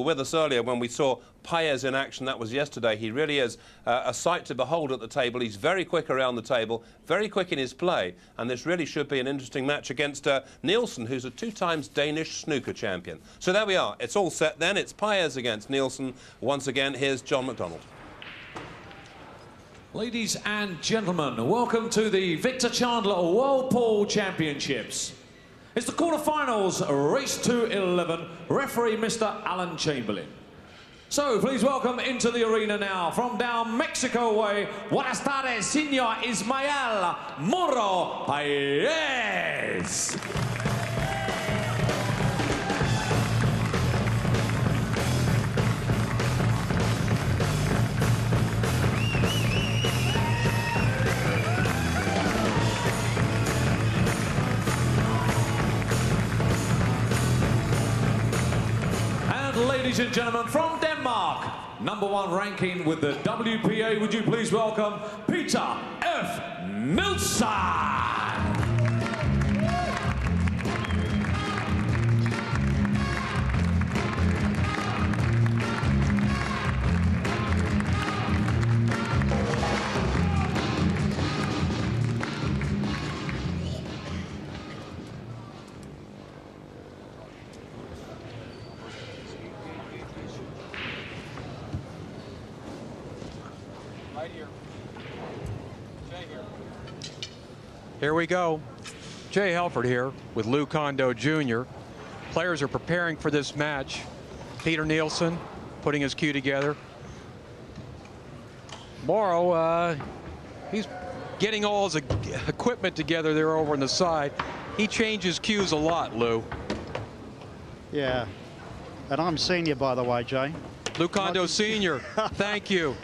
with us earlier when we saw Paez in action. That was yesterday. He really is a sight to behold at the table. He's very quick around the table, very quick in his play, and this really should be an interesting match against Nielsen, who's a 2-time Danish snooker champion. So there we are. It's all set then. It's Paez against Nielsen. Once again, here's John McDonald. Ladies and gentlemen, welcome to the Victor Chandler World Pool Championships. It's the quarterfinals, race to 11, referee Mr. Alan Chamberlain. So please welcome into the arena now, from down Mexico way, buenas tardes, Señor Ismael Paez. Ladies and gentlemen, from Denmark, #1 ranking with the WPA, would you please welcome Peter F. Nielsen. Here we go. Jay Helford here with Lou Kondo Jr. Players are preparing for this match. Peter Nielsen putting his cue together. Morrow, he's getting all his equipment together there over on the side. He changes cues a lot, Lou. Yeah, and I'm senior, by the way, Jay. Lou Kondo Sr., thank you.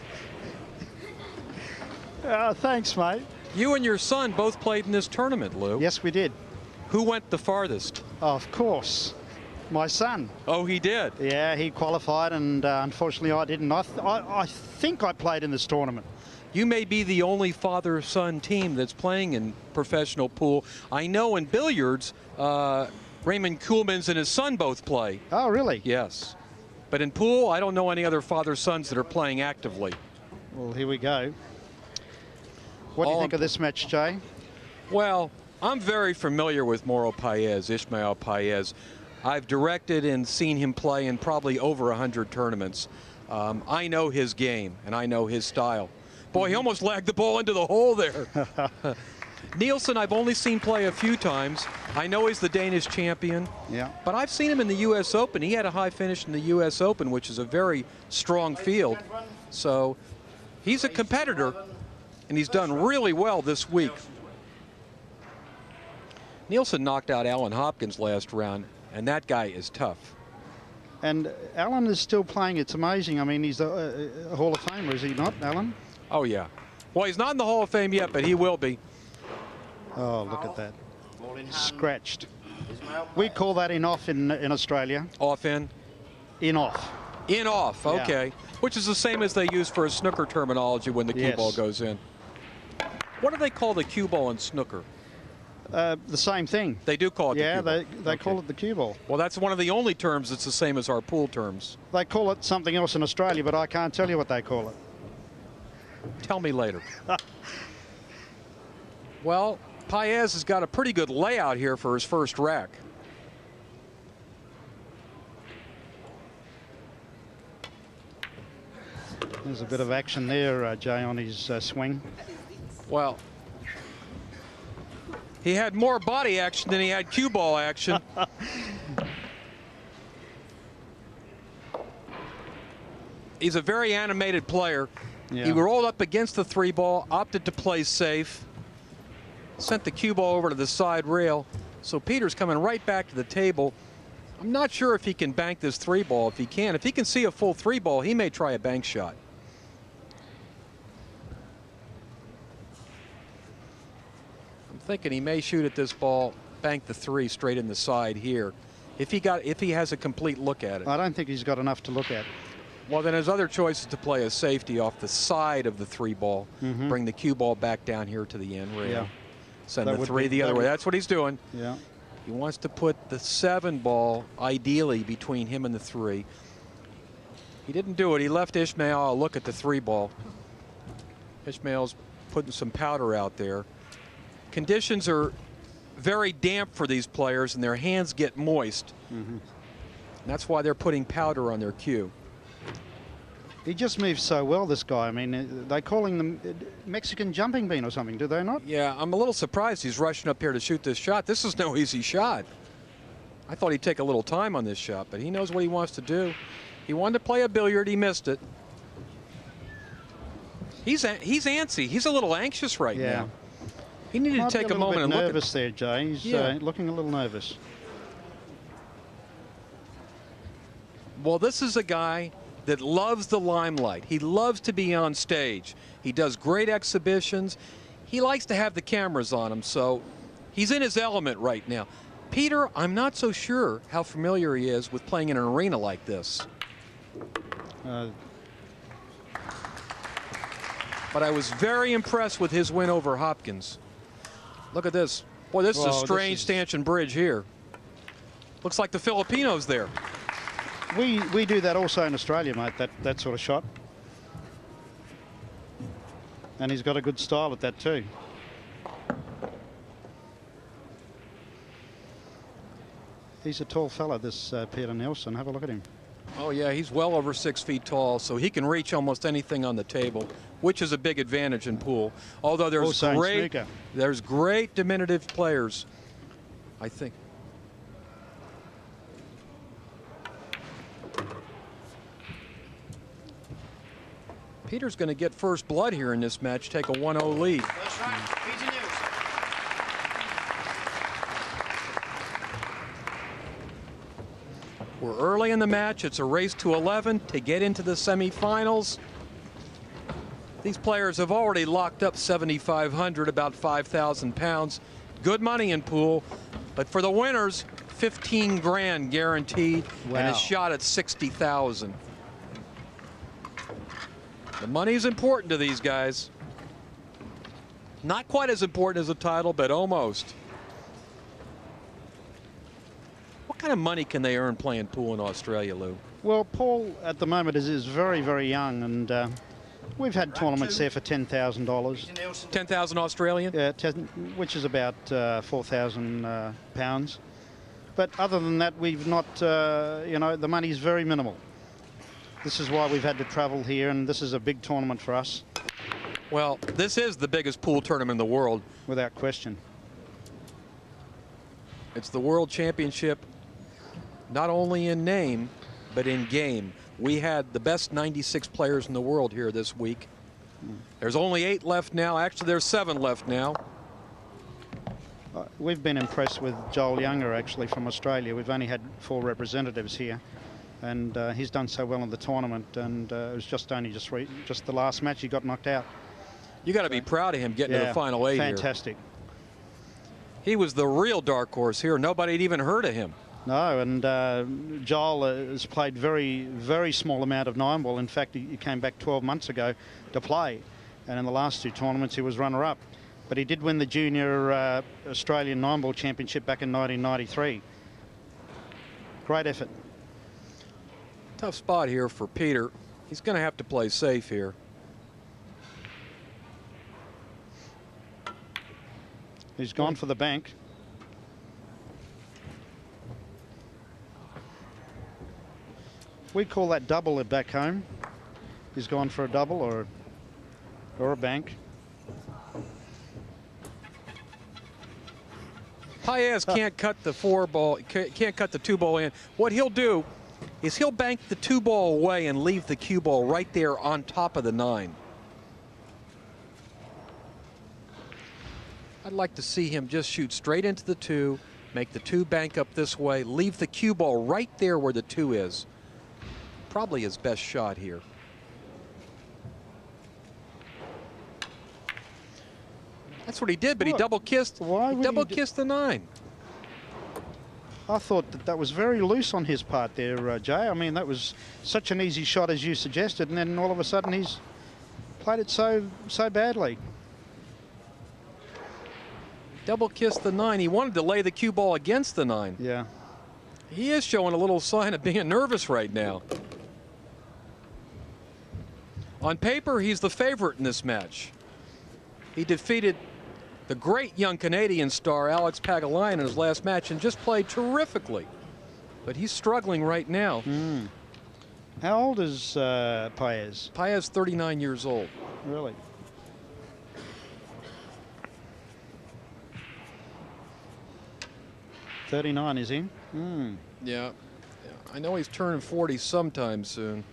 Thanks, mate. You and your son both played in this tournament, Lou. Yes, we did. Who went the farthest? Oh, of course, my son. Oh, he did? Yeah, he qualified, and unfortunately I didn't. I think I played in this tournament. You may be the only father-son team that's playing in professional pool. I know in billiards, Raymond Kuhlman's and his son both play. Oh, really? Yes. But in pool, I don't know any other father-sons that are playing actively. Well, here we go. What do you think of this match, Jay? Well, I'm very familiar with Mauro Paez, Ismael Paez. I've directed and seen him play in probably over 100 tournaments. I know his game, and I know his style. Boy, he almost lagged the ball into the hole there. Nielsen, I've only seen play a few times. I know he's the Danish champion. Yeah. But I've seen him in the U.S. Open. He had a high finish in the U.S. Open, which is a very strong field. So he's a competitor, and he's done really well this week. Nielsen knocked out Alan Hopkins last round, and that guy is tough. And Alan is still playing. It's amazing. I mean, he's a Hall of Famer, is he not, Alan? Oh, yeah. Well, he's not in the Hall of Fame yet, but he will be. Oh, look at that. Scratched. We call that in-off in Australia. Off-in? In-off. In-off, okay. Yeah. Which is the same as they use for a snooker terminology when the cue ball goes in. What do they call the cue ball in snooker? The same thing. They do call it the cue ball? Yeah, they call it the cue ball. Well, that's one of the only terms that's the same as our pool terms. They call it something else in Australia, but I can't tell you what they call it. Tell me later. Well, Paez has got a pretty good layout here for his first rack. There's a bit of action there, Jay, on his swing. Well, he had more body action than he had cue ball action. He's a very animated player. Yeah. He rolled up against the 3-ball, opted to play safe, sent the cue ball over to the side rail. So Peter's coming right back to the table. I'm not sure if he can bank this 3-ball. If he can see a full 3-ball, he may try a bank shot. I'm thinking he may shoot at this ball, bank the 3 straight in the side here. If he has a complete look at it. I don't think he's got enough to look at. Well, then his other choice is to play a safety off the side of the 3-ball, bring the cue ball back down here to the end rail. Yeah. Send the 3 the other way. That's what he's doing. Yeah. He wants to put the 7-ball ideally between him and the 3. He didn't do it. He left Ismael a look at the 3-ball. Ismael's putting some powder out there. Conditions are very damp for these players, and their hands get moist. That's why they're putting powder on their cue. He just moves so well, this guy. I mean, they're calling them Mexican jumping bean or something, do they not? Yeah, I'm a little surprised he's rushing up here to shoot this shot. This is no easy shot. I thought he'd take a little time on this shot, but he knows what he wants to do. He wanted to play a billiard. He missed it. He's antsy. He's a little anxious right now. He needed to take a moment and look at... nervous there, Jay. He's looking a little nervous. Well, this is a guy that loves the limelight. He loves to be on stage. He does great exhibitions. He likes to have the cameras on him, so he's in his element right now. Peter, I'm not so sure how familiar he is with playing in an arena like this. But I was very impressed with his win over Hopkins. Look at this. Boy, this is a strange stanchion bridge here. Looks like the Filipinos there. We do that also in Australia, mate, that sort of shot. And he's got a good style at that too. He's a tall fella, this Peter Nielsen. Have a look at him. Oh, yeah, he's well over 6 feet tall, so he can reach almost anything on the table, which is a big advantage in pool. Although there's great diminutive players, I think. Peter's going to get first blood here in this match, take a 1-0 lead. That's right, Peter Nielsen. We're early in the match. It's a race to 11 to get into the semifinals. These players have already locked up 7,500, about 5,000 pounds. Good money in pool, but for the winners, 15 grand guaranteed, and a shot at 60,000. The money's important to these guys. Not quite as important as a title, but almost. What kind of money can they earn playing pool in Australia, Lou? Well, Paul at the moment is very, very young, and we've had tournaments there for $10,000. 10,000 Australian? Yeah, which is about 4,000 pounds. But other than that, we've not, you know, the money's very minimal. This is why we've had to travel here, and this is a big tournament for us. Well, this is the biggest pool tournament in the world. Without question. It's the World Championship, not only in name, but in game. We had the best 96 players in the world here this week. There's only 8 left now. Actually, there's 7 left now. We've been impressed with Joel Younger, actually, from Australia. We've only had 4 representatives here. And he's done so well in the tournament, and it was just the last match he got knocked out. You got to be proud of him getting to the final 8 fantastic. Here. He was the real dark horse here. Nobody had even heard of him. No, and Joel has played very, very small amount of 9-ball. In fact, he came back 12 months ago to play, and in the last 2 tournaments he was runner-up. But he did win the Junior Australian 9-ball Championship back in 1993. Great effort. Tough spot here for Peter. He's going to have to play safe here. He's gone for the bank. We call that double it back home. He's gone for a double or a bank. Paez can't cut the 4-ball, can't cut the 2-ball in. What he'll do is he'll bank the 2-ball away and leave the cue ball right there on top of the 9. I'd like to see him just shoot straight into the 2, make the 2 bank up this way, leave the cue ball right there where the 2 is. Probably his best shot here. That's what he did, but he double-kissed. Why? He double-kissed the 9. I thought that was very loose on his part there, Jay. I mean, that was such an easy shot as you suggested, and then all of a sudden he's played it so badly. Double-kissed the 9. He wanted to lay the cue ball against the 9. Yeah. He is showing a little sign of being nervous right now. On paper, he's the favorite in this match. He defeated the great young Canadian star Alex Pagulayan in his last match and just played terrifically. But he's struggling right now. How old is Paez? Paez, 39 years old. Really? $39, is he? Yeah. I know he's turning 40 sometime soon.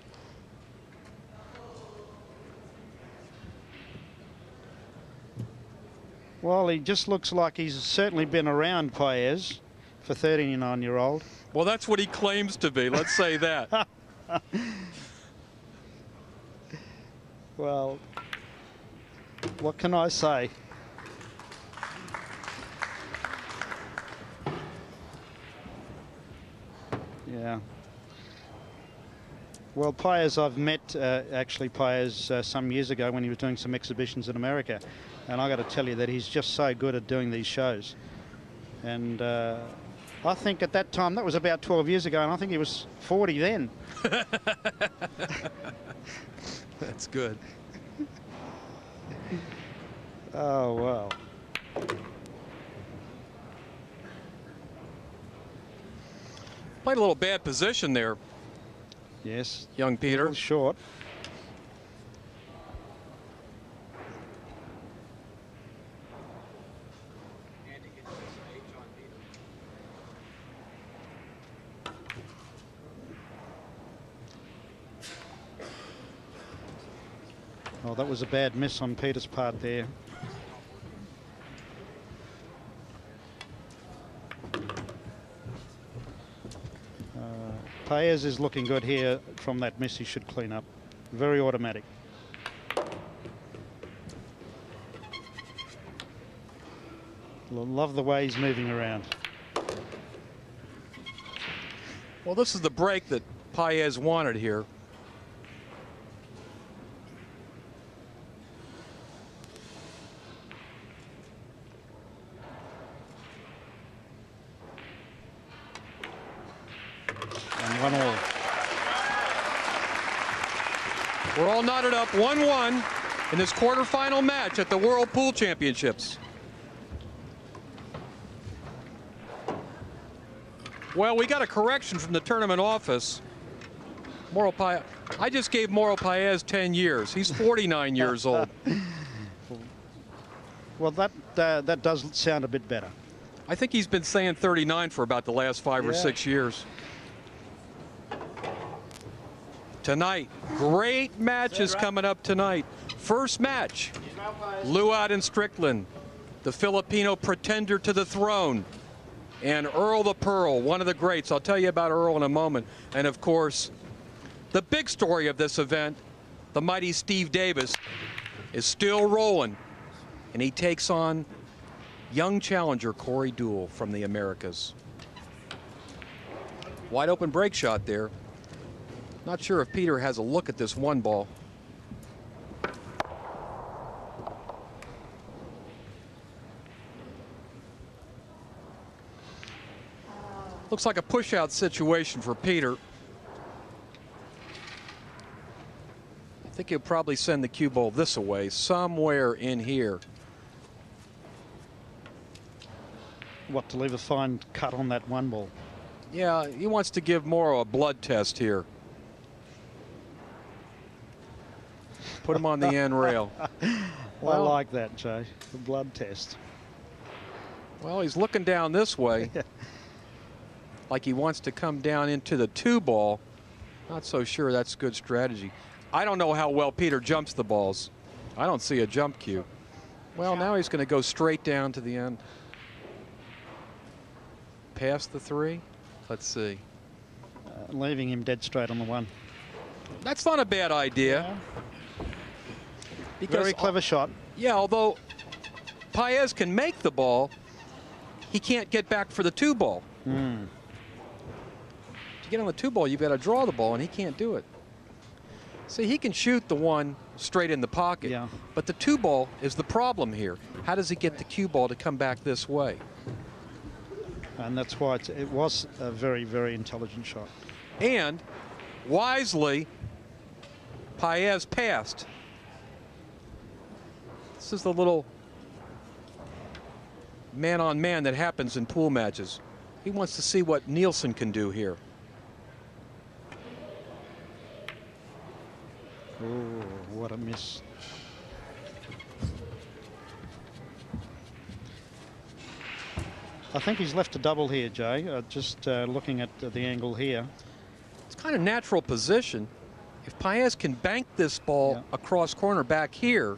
Well, he just looks like he's certainly been around, Paez, for 39-year-old. Well, that's what he claims to be. Let's say that. Well, what can I say? Yeah. Well, Paez, I've met actually Paez some years ago when he was doing some exhibitions in America, and I got to tell you that he's just so good at doing these shows. And I think at that time, that was about 12 years ago, and I think he was 40 then. That's good. Oh, wow. Played a little bad position there. Yes. Young Peter. A little short. Oh, that was a bad miss on Peter's part there. Paez is looking good here from that miss. He should clean up. Very automatic. Love the way he's moving around. Well, this is the break that Paez wanted here. And 1-1. We're all knotted up 1-1 in this quarterfinal match at the World Pool Championships. Well, we got a correction from the tournament office. I just gave Mauro Paez 10 years. He's 49 years old. Well, that does sound a bit better. I think he's been saying 39 for about the last 5 or 6 years. Tonight, great matches coming up tonight. First match, Luad and Strickland, the Filipino pretender to the throne, and Earl the Pearl, one of the greats. I'll tell you about Earl in a moment. And of course, the big story of this event, the mighty Steve Davis, is still rolling, and he takes on young challenger Corey Deuel from the Americas. Wide open break shot there. Not sure if Peter has a look at this one ball. Looks like a push-out situation for Peter. I think he'll probably send the cue ball this away, somewhere in here. What, to leave a fine cut on that one ball? Yeah, he wants to give Mauro a blood test here. Put him on the end rail. Well, I like that, Jay. The blood test. Well, he's looking down this way. Like he wants to come down into the 2-ball. Not so sure that's good strategy. I don't know how well Peter jumps the balls. I don't see a jump cue. Well, now he's going to go straight down to the end. Past the 3. Let's see. Leaving him dead straight on the 1. That's not a bad idea. Yeah. Because, very clever shot. Yeah, although Paez can make the ball, he can't get back for the 2-ball. To get on the 2-ball, you've got to draw the ball, and he can't do it. See, he can shoot the 1 straight in the pocket, but the 2-ball is the problem here. How does he get the cue ball to come back this way? And that's why it was a very, very intelligent shot. And wisely, Paez passed. This is the little man-on-man that happens in pool matches. He wants to see what Nielsen can do here. Oh, what a miss. I think he's left a double here, Jay. Just looking at the angle here. It's kind of natural position. If Paez can bank this ball across corner back here,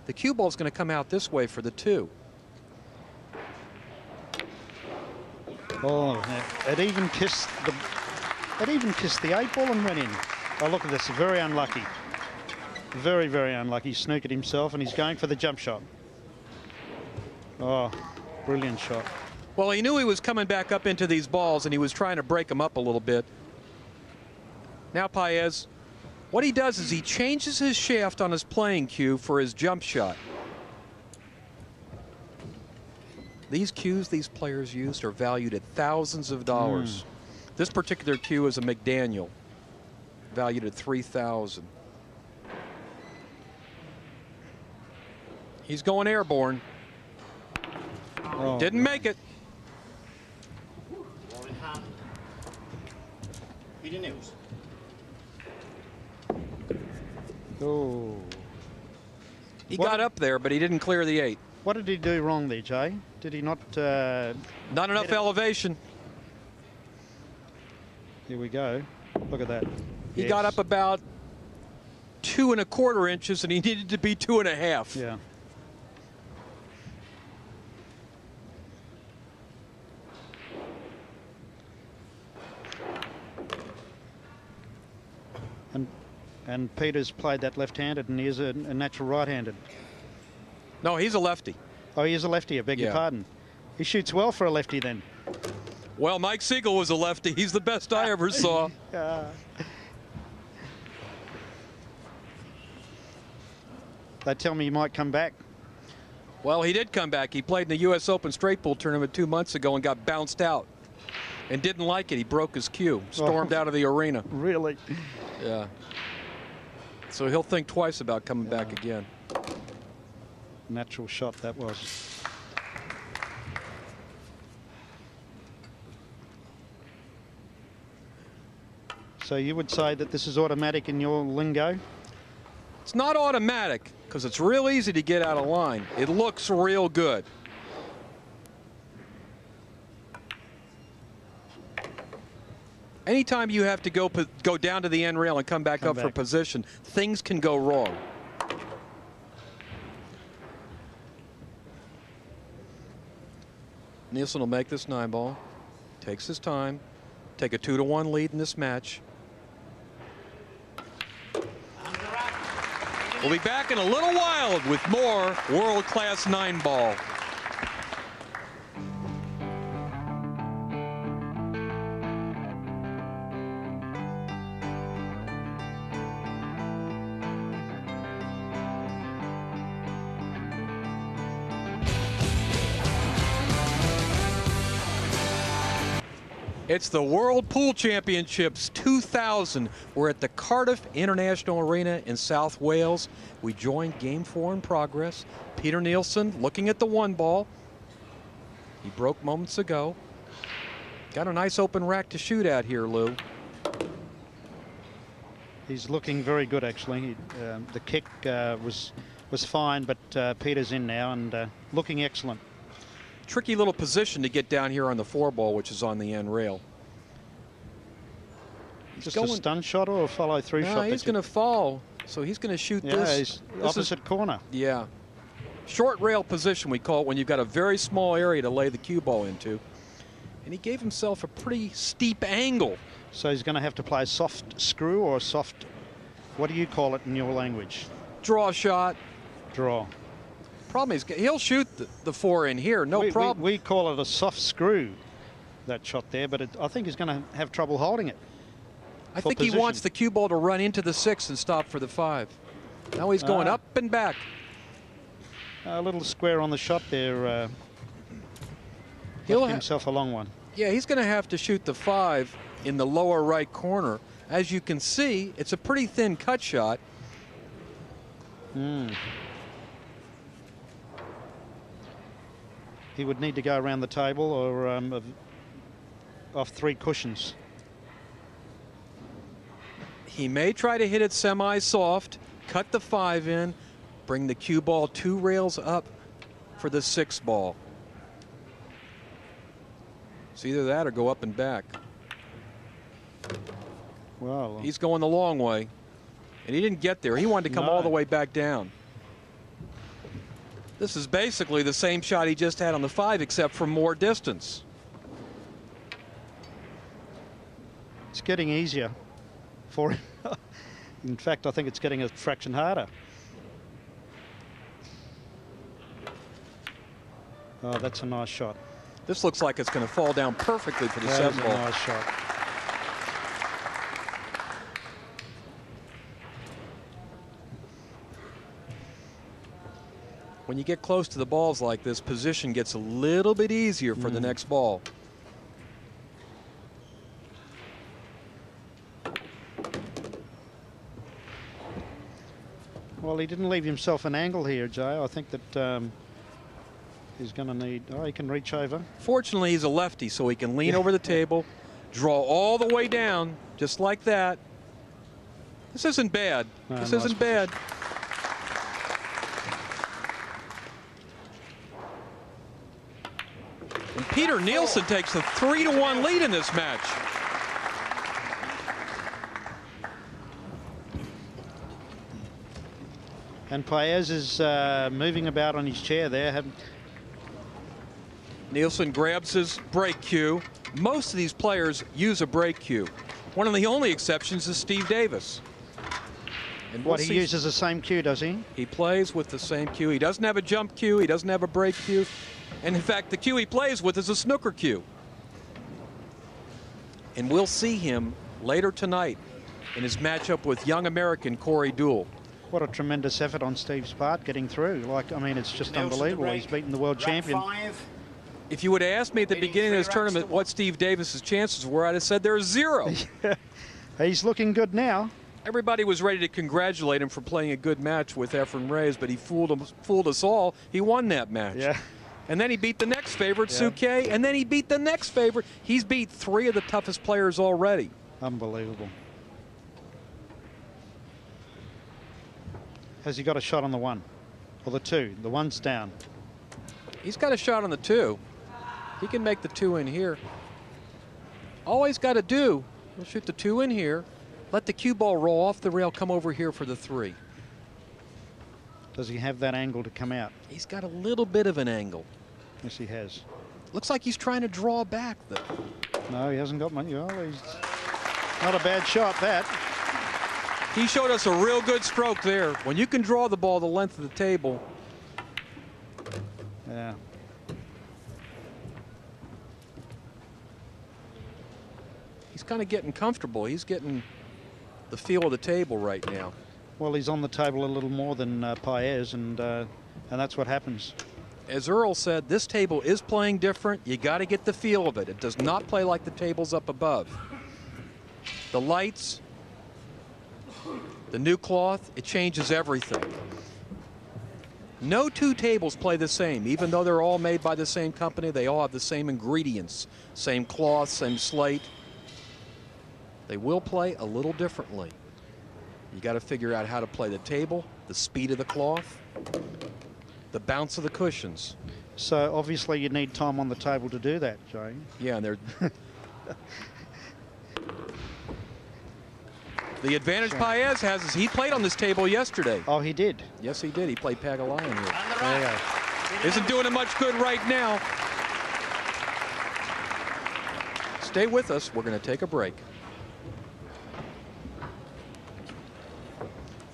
the cue ball is going to come out this way for the 2. Oh, it even kissed the 8 ball and went in. Oh, look at this, very unlucky. Very, very unlucky. Snookered himself, and he's going for the jump shot. Oh, brilliant shot. Well, he knew he was coming back up into these balls, and he was trying to break them up a little bit. Now Paez, what he does is he changes his shaft on his playing cue for his jump shot. These cues these players used are valued at thousands of dollars. This particular cue is a McDaniel, valued at $3,000. He's going airborne. Oh, Didn't make it. Oh. He got up there, but he didn't clear the 8. What did he do wrong there, Jay? Did he not? Not enough elevation. Here we go. Look at that. He got up about 2 1/4 inches, and he needed to be 2 1/2. Yeah. And Peter's played that left-handed, and he is a natural right-handed. No, he's a lefty. Oh, he is a lefty, I beg your pardon. He shoots well for a lefty then. Well, Mike Siegel was a lefty. He's the best I ever saw. They tell me he might come back. Well, he did come back. He played in the U.S. Open straight pool tournament 2 months ago and got bounced out and didn't like it. He broke his cue, stormed out of the arena. Really? Yeah. So he'll think twice about coming back again. Natural shot that was. So you would say that this is automatic in your lingo? It's not automatic because it's real easy to get out of line. It looks real good. Anytime you have to go down to the end rail and come back up for position, things can go wrong. Nielsen will make this 9 ball. Takes his time. Take a 2-1 lead in this match. We'll be back in a little while with more world-class 9 ball. It's the World Pool Championships 2000. We're at the Cardiff International Arena in South Wales. We joined Game 4 in progress. Peter Nielsen looking at the 1 ball. He broke moments ago. Got a nice open rack to shoot at here, Lou. He's looking very good, actually. The kick was fine, but Peter's in now and looking excellent. Tricky little position to get down here on the 4 ball, which is on the end rail. Just a stun shot or a follow-through shot? He's going to fall, so he's going to shoot this. He's opposite corner. Yeah. Short rail position, we call it, when you've got a very small area to lay the cue ball into. And he gave himself a pretty steep angle. So he's going to have to play a soft screw or a soft, what do you call it in your language? Draw shot. Draw. Problem is, he'll shoot the 4 in here, no problem. We call it a soft screw, that shot there, but I think he's going to have trouble holding it. I think he wants the cue ball to run into the 6 and stop for the 5. Now he's going up and back. A little square on the shot there. He'll left himself a long one. Yeah, he's going to have to shoot the 5 in the lower right corner. As you can see, it's a pretty thin cut shot. He would need to go around the table or off 3 cushions. He may try to hit it semi-soft, cut the 5 in, bring the cue ball 2 rails up for the 6 ball. It's either that or go up and back. Well, he's going the long way, and he didn't get there. He wanted to come all the way back down. This is basically the same shot he just had on the 5, except for more distance. It's getting easier for him. In fact, I think it's getting a fraction harder. Oh, that's a nice shot. This looks like it's going to fall down perfectly for the 7 ball. Nice shot. When you get close to the balls like this, position gets a little bit easier for the next ball. Well, he didn't leave himself an angle here, Joe. I think that he's going to need... Oh, he can reach over. Fortunately, he's a lefty, so he can lean over the table, draw all the way down, just like that. This isn't bad. No, this nice isn't bad. And Peter Nielsen takes a 3-1 lead in this match. And Paez is moving about on his chair there. Nielsen grabs his break cue. Most of these players use a break cue. One of the only exceptions is Steve Davis. And what, he uses the same cue, does he? He plays with the same cue. He doesn't have a jump cue. He doesn't have a break cue. And in fact, the cue he plays with is a snooker cue. And we'll see him later tonight in his matchup with young American Corey Deuel. What a tremendous effort on Steve's part getting through. Like, I mean, it's just unbelievable. He's beaten the world champion. If you would have asked me at the beginning of this tournament what Steve Davis's chances were, I'd have said there's 0. He's looking good now. Everybody was ready to congratulate him for playing a good match with Efren Reyes, but he fooled us all. He won that match. Yeah. And then he beat the next favorite, Suke, and then he beat the next favorite. He's beat 3 of the toughest players already. Unbelievable. Has he got a shot on the 1? Or the 2? The 1's down. He's got a shot on the 2. He can make the 2 in here. All he's got to do, he'll shoot the 2 in here, let the cue ball roll off the rail, come over here for the 3. Does he have that angle to come out? He's got a little bit of an angle. Yes, he has. Looks like he's trying to draw back, though. No, he hasn't got much. Well, he's not a bad shot, that. He showed us a real good stroke there. When you can draw the ball the length of the table. Yeah. He's kind of getting comfortable. He's getting the feel of the table right now. Well, he's on the table a little more than Paez, and that's what happens. As Earl said, this table is playing different. You got to get the feel of it. It does not play like the tables up above. The lights, the new cloth, it changes everything. No 2 tables play the same. Even though they're all made by the same company, they all have the same ingredients, same cloth, same slate. They will play a little differently. You got to figure out how to play the table, the speed of the cloth, the bounce of the cushions. So obviously you need time on the table to do that, Joe. Yeah, and they're... The advantage Paez has is he played on this table yesterday. Oh, he did? Yes, he did. He played Pagalion here. There you go. Isn't doing him much good right now. Stay with us. We're going to take a break.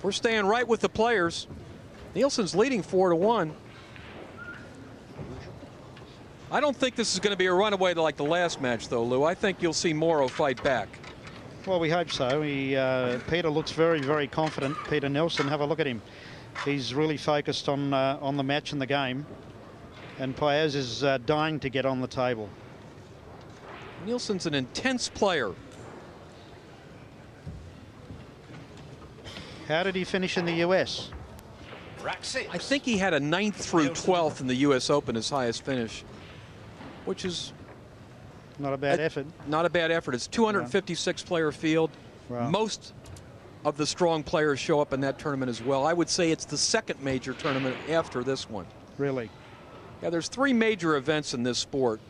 We're staying right with the players. Nielsen's leading 4-1. I don't think this is going to be a runaway like the last match, though, Lou. I think you'll see Morrow fight back. Well, we hope so. Peter looks very, very confident. Peter Nielsen, have a look at him. He's really focused on the match and the game. And Paez is dying to get on the table. Nielsen's an intense player. How did he finish in the US? Rack 6. I think he had a 9th through 12th in the U.S. Open, his highest finish, which is not a bad effort. Not a bad effort. It's 256 player field. Wow. Most of the strong players show up in that tournament as well. I would say it's the second major tournament after this one. Really? Yeah, there's 3 major events in this sport.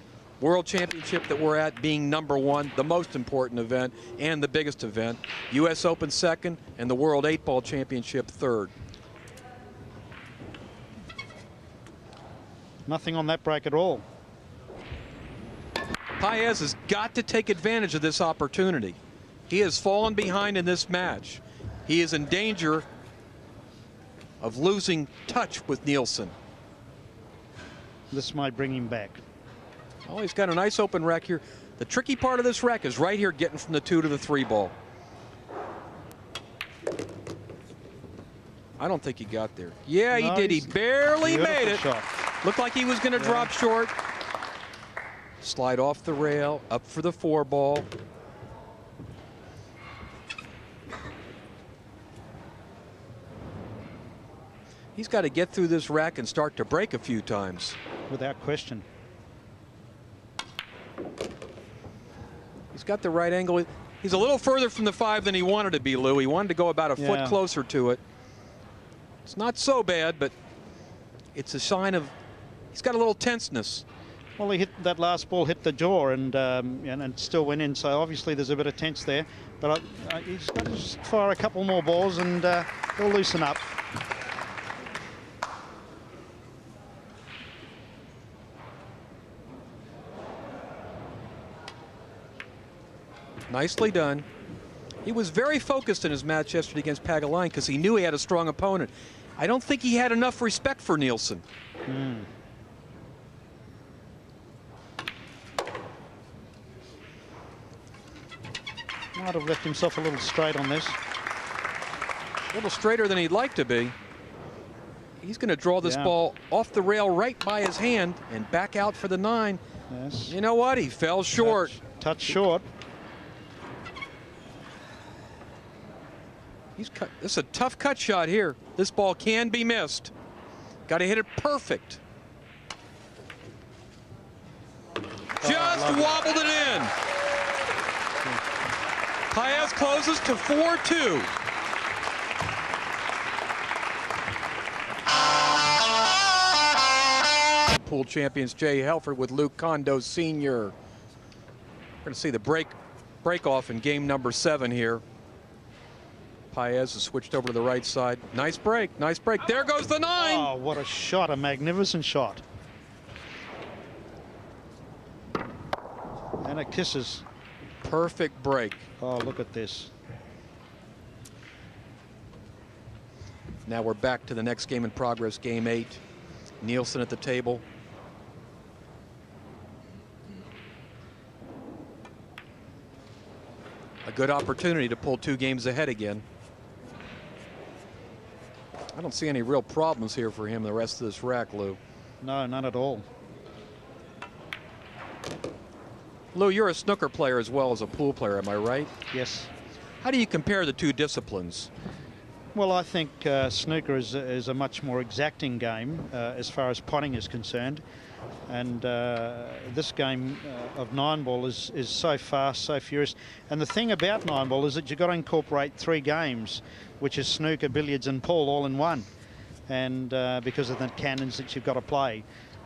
World Championship that we're at being #1, the most important event and the biggest event. U.S. Open second, and the World 8-Ball Championship third. Nothing on that break at all. Paez has got to take advantage of this opportunity. He has fallen behind in this match. He is in danger of losing touch with Nielsen. This might bring him back. Oh, he's got a nice open rack here. The tricky part of this rack is right here, getting from the 2 to the 3 ball. I don't think he got there. Yeah, he did. He barely made it. Shot. Looked like he was going to drop short. Slide off the rail, up for the 4 ball. He's got to get through this rack and start to break a few times. Without question. He's got the right angle. He's a little further from the 5 than he wanted to be, Lou. He wanted to go about a foot closer to it. It's not so bad, but it's a sign of he's got a little tenseness. Well, he hit that last ball, hit the jaw, and still went in. So obviously there's a bit of tense there. But he's got to just fire a couple more balls, and he'll loosen up. Nicely done. He was very focused in his match yesterday against Pagaline because he knew he had a strong opponent. I don't think he had enough respect for Nielsen. Might have left himself a little straight on this. A little straighter than he'd like to be. He's going to draw this ball off the rail right by his hand and back out for the 9. Yes. You know what? He fell short. Touch short. He's cut. This is a tough cut shot here. This ball can be missed. Got to hit it perfect. Just wobbled it in. Paez closes to 4-2. Pool champions Jay Helford with Luke Kondo Sr. We're going to see the break off in game number 7 here. Paez has switched over to the right side. Nice break, nice break. There goes the 9. Oh, what a shot, a magnificent shot. And it kisses. Perfect break. Oh, look at this. Now we're back to the next game in progress, game 8. Nielsen at the table. A good opportunity to pull 2 games ahead again. I don't see any real problems here for him the rest of this rack, Lou. No, none at all. Lou, you're a snooker player as well as a pool player, am I right? Yes. How do you compare the 2 disciplines? Well, I think snooker is a much more exacting game as far as potting is concerned. And this game of 9-ball is so fast, so furious. And the thing about 9-ball is that you've got to incorporate 3 games, which is snooker, billiards and pool all in one. And because of the cannons that you've got to play,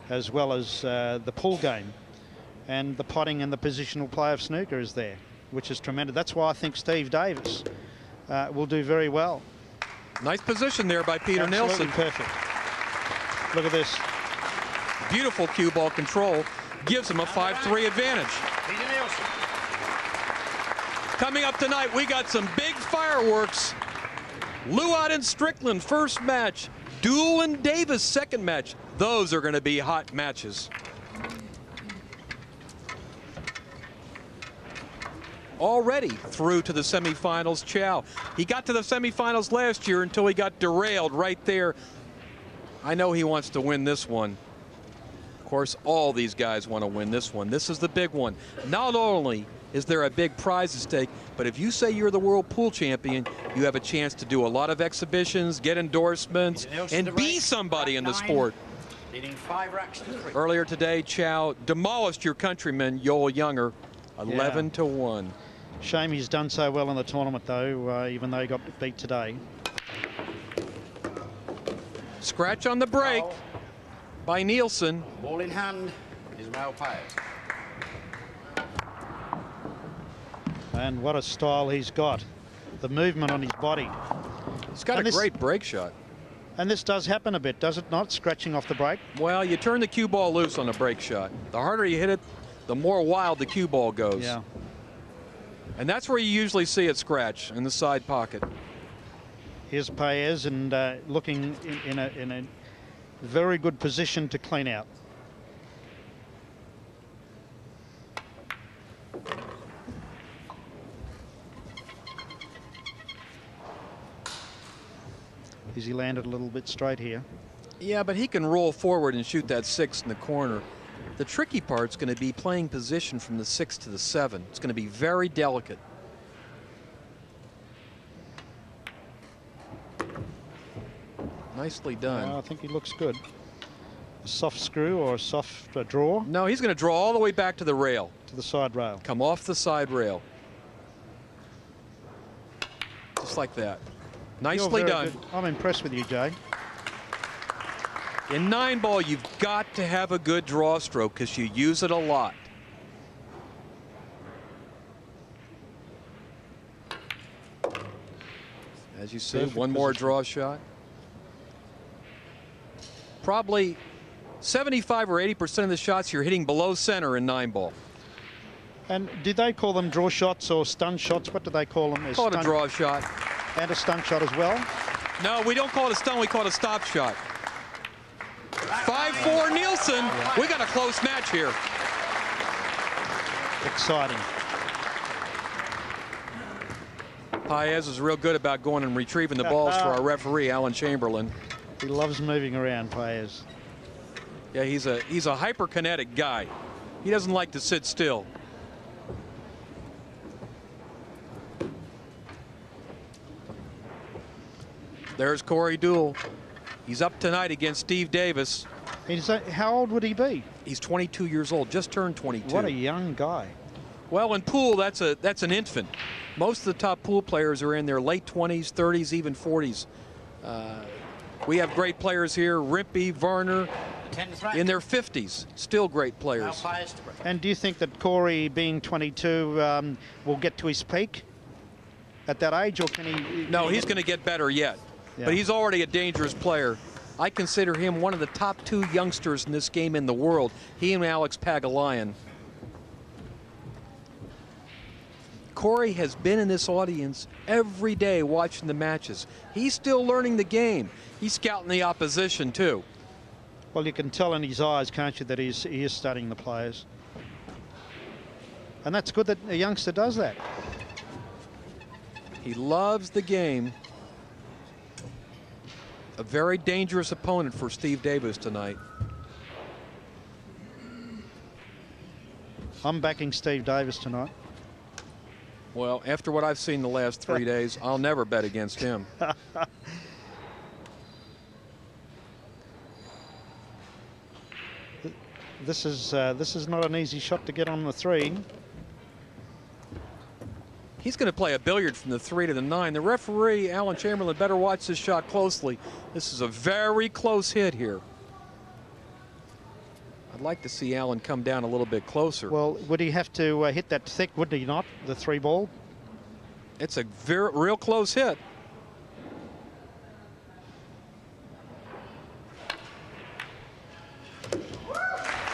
as well as the pool game. And the potting and the positional play of snooker is there, which is tremendous. That's why I think Steve Davis will do very well. Nice position there by Peter Absolutely Nielsen. Perfect. Look at this. Beautiful cue ball control. Gives him a 5-3 advantage. Peter Nielsen. Coming up tonight, we got some big fireworks. Luot and Strickland, first match. Dool and Davis, second match. Those are going to be hot matches. Already through to the semifinals, Chow. He got to the semifinals last year until he got derailed right there. I know he wants to win this one. Of course, all these guys want to win this one. This is the big one. Not only is there a big prize at stake. But if you say you're the world pool champion, you have a chance to do a lot of exhibitions, get endorsements, and be somebody in the sport. Leading 5 racks to 3. Earlier today, Chow demolished your countryman, Yoel Younger, 11-1. Shame he's done so well in the tournament, though, even though he got beat today. Scratch on the break by Nielsen. Ball in hand, Ismael Paez. And what a style he's got. The movement on his body. He's got a great break shot. And this does happen a bit, does it not? Scratching off the break? Well, you turn the cue ball loose on a break shot. The harder you hit it, the more wild the cue ball goes. Yeah. And that's where you usually see it scratch, in the side pocket. Here's Paez, and looking in a very good position to clean out. Has he landed a little bit straight here? Yeah, but he can roll forward and shoot that 6 in the corner. The tricky part's going to be playing position from the 6 to the 7. It's going to be very delicate. Nicely done. I think he looks good. A soft screw or a soft draw? No, he's going to draw all the way back to the rail. To the side rail. Come off the side rail. Just like that. Nicely done. Good. I'm impressed with you, Jay. In 9-ball, you've got to have a good draw stroke because you use it a lot. As you see, one more draw shot. Probably 75 or 80% of the shots you're hitting below center in 9-ball. And did they call them draw shots or stun shots? What do they call them? Call it a draw shot. And a stun shot as well? No, we don't call it a stun, we call it a stop shot. 5-4 Nielsen. Yeah. We got a close match here. Exciting. Paez is real good about going and retrieving the balls for our referee, Alan Chamberlain. He loves moving around, Paez. Yeah, he's a hyperkinetic guy. He doesn't like to sit still. There's Corey Deuel. He's up tonight against Steve Davis. How old would he be? He's 22 years old, just turned 22. What a young guy. Well, in pool, that's an infant. Most of the top pool players are in their late 20s, 30s, even 40s. We have great players here, Rimpey, Varner, in their 50s. Still great players. And do you think that Corey, being 22, will get to his peak at that age, or can he? No, he's going to get better yet. Yeah. But he's already a dangerous player. I consider him one of the top 2 youngsters in this game in the world. He and Alex Pagulayan. Corey has been in this audience every day watching the matches. He's still learning the game. He's scouting the opposition too. Well, you can tell in his eyes, can't you, that he is studying the players. And that's good that a youngster does that. He loves the game. A very dangerous opponent for Steve Davis tonight. I'm backing Steve Davis tonight. Well, after what I've seen the last 3 days, I'll never bet against him. This is not an easy shot to get on the 3. He's going to play a billiard from the 3 to the 9. The referee, Alan Chamberlain, better watch this shot closely. This is a very close hit here. I'd like to see Alan come down a little bit closer. Well, would he have to hit that thick, would he not, the 3 ball? It's a real close hit.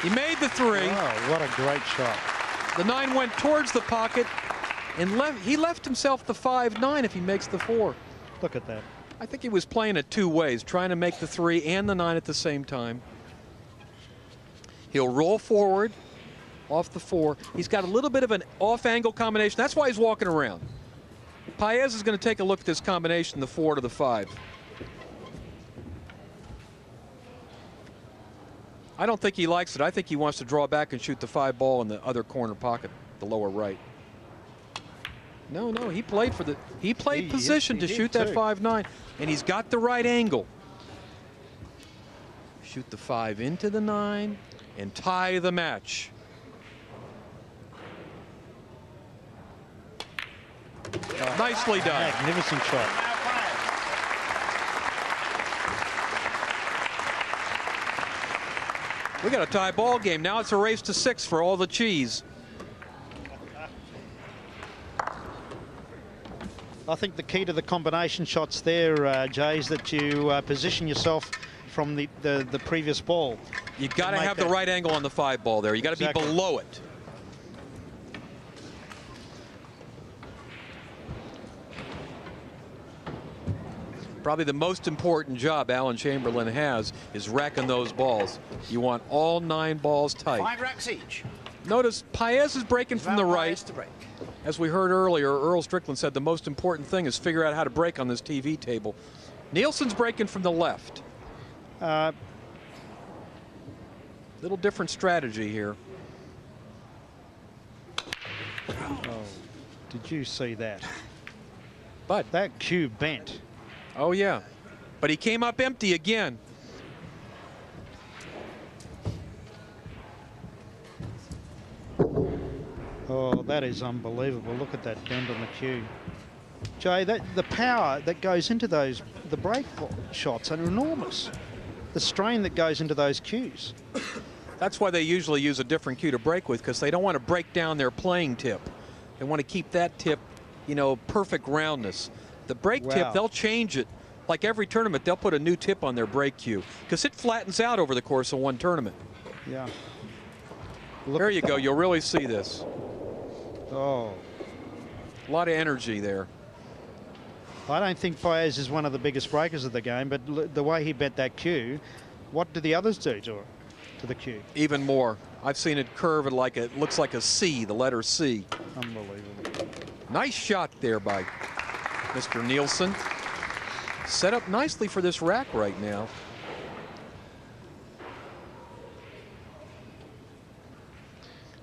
He made the 3. Oh, what a great shot. The 9 went towards the pocket, and he left himself the 5-9 if he makes the 4. Look at that. I think he was playing it 2 ways, trying to make the 3 and the 9 at the same time. He'll roll forward off the 4. He's got a little bit of an off-angle combination. That's why he's walking around. Paez is going to take a look at this combination, the 4 to the 5. I don't think he likes it. I think he wants to draw back and shoot the 5 ball in the other corner pocket, the lower right. No, he played for the. He played position to shoot that too. 5-9, and he's got the right angle. Shoot the 5 into the 9 and tie the match. Nicely done. Magnificent shot. We got a tie ball game. Now it's a race to 6 for all the cheese. I think the key to the combination shots there, Jay, is that you position yourself from the previous ball. You got to have the right angle on the 5 ball there. You got to be below it. Probably the most important job Alan Chamberlain has is racking those balls. You want all 9 balls tight. 5 racks each. Notice Paez is breaking from the right. To break. As we heard earlier, Earl Strickland said the most important thing is figure out how to break on this TV table. Nielsen's breaking from the left. Little different strategy here. Oh, did you see that? But that cue bent. Oh, yeah. But he came up empty again. Oh, that is unbelievable. Look at that bend on the cue. Jay, the power that goes into the break shots are enormous. The strain that goes into those cues. That's why they usually use a different cue to break with, because they don't want to break down their playing tip. They want to keep that tip, you know, perfect roundness. The break tip, they'll change it. Like every tournament, they'll put a new tip on their break cue because it flattens out over the course of one tournament. Yeah. There you go. You'll really see this. Oh. A lot of energy there. I don't think Paez is one of the biggest breakers of the game, but the way he bent that cue, what do the others do to the cue? Even more. I've seen it curve like it looks like a C, the letter C. Unbelievable. Nice shot there by Mr. Nielsen. Set up nicely for this rack right now.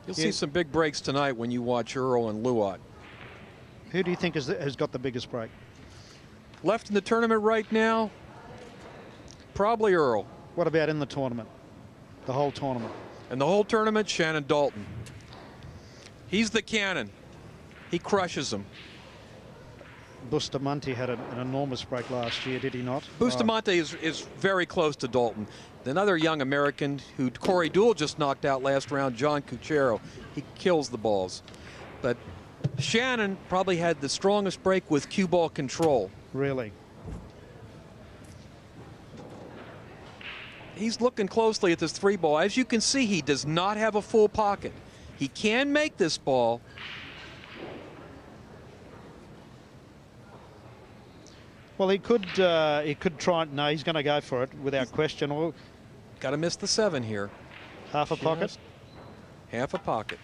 You'll see some big breaks tonight when you watch Earl and Luot. Who do you think has got the biggest break? Left in the tournament right now, probably Earl. What about in the tournament? The whole tournament? And the whole tournament, Shannon Dalton. He's the cannon. He crushes them. Bustamante had an enormous break last year, did he not? Bustamante is very close to Dalton. Another young American who Corey Deuel just knocked out last round, John Cuchero. He kills the balls. But Shannon probably had the strongest break with cue ball control. Really? He's looking closely at this 3 ball. As you can see, he does not have a full pocket. He can make this ball. Well, he could try. No, he's going to go for it without question. Or got to miss the 7 here. Half a pocket. Half a pocket.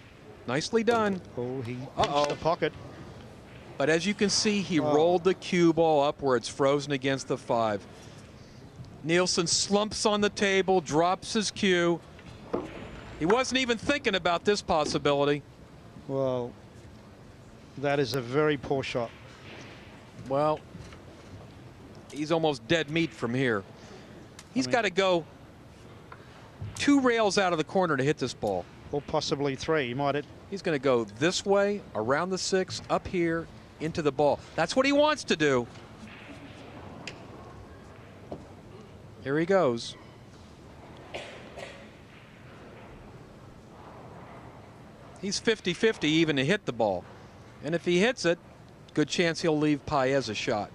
Nicely done. Oh, he missed the pocket. But as you can see, he rolled the cue ball up where it's frozen against the 5. Nielsen slumps on the table, drops his cue. He wasn't even thinking about this possibility. Well, that is a very poor shot. Well, he's almost dead meat from here. He's got to go 2 rails out of the corner to hit this ball. Or possibly 3. He might hit. He's going to go this way, around the 6, up here, into the ball. That's what he wants to do. Here he goes. He's 50-50 even to hit the ball. And if he hits it, good chance he'll leave Paez a shot.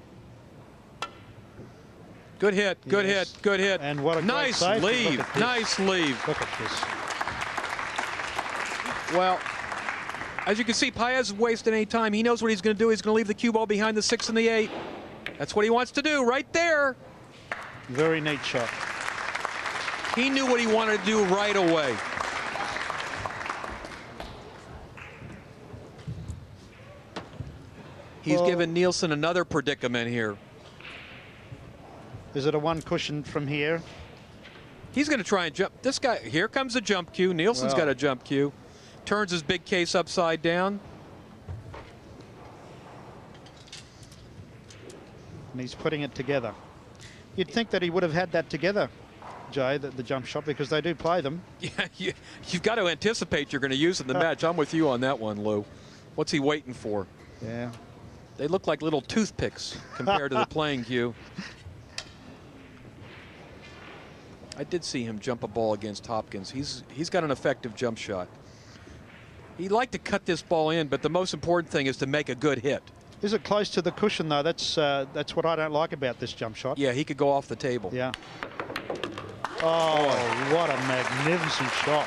Good hit, good hit, good hit. And what a nice save. leave, nice leave. Look at this. Well, as you can see, Paez isn't wasting any time. He knows what he's going to do. He's going to leave the cue ball behind the 6 and the 8. That's what he wants to do right there. Very neat shot. He knew what he wanted to do right away. He's given Nielsen another predicament here. Is it a 1 cushion from here? He's going to try and jump. This guy, here comes a jump cue. Nielsen's got a jump cue. Turns his big case upside down. And he's putting it together. You'd think that he would have had that together, Jay, the jump shot, because they do play them. Yeah, you've got to anticipate you're going to use it in the match. I'm with you on that one, Lou. What's he waiting for? Yeah. They look like little toothpicks compared to the playing cue. I did see him jump a ball against Hopkins. He's got an effective jump shot. He'd like to cut this ball in, but the most important thing is to make a good hit. Is it close to the cushion, though? That's what I don't like about this jump shot. Yeah, he could go off the table. Yeah. Oh, what a magnificent shot.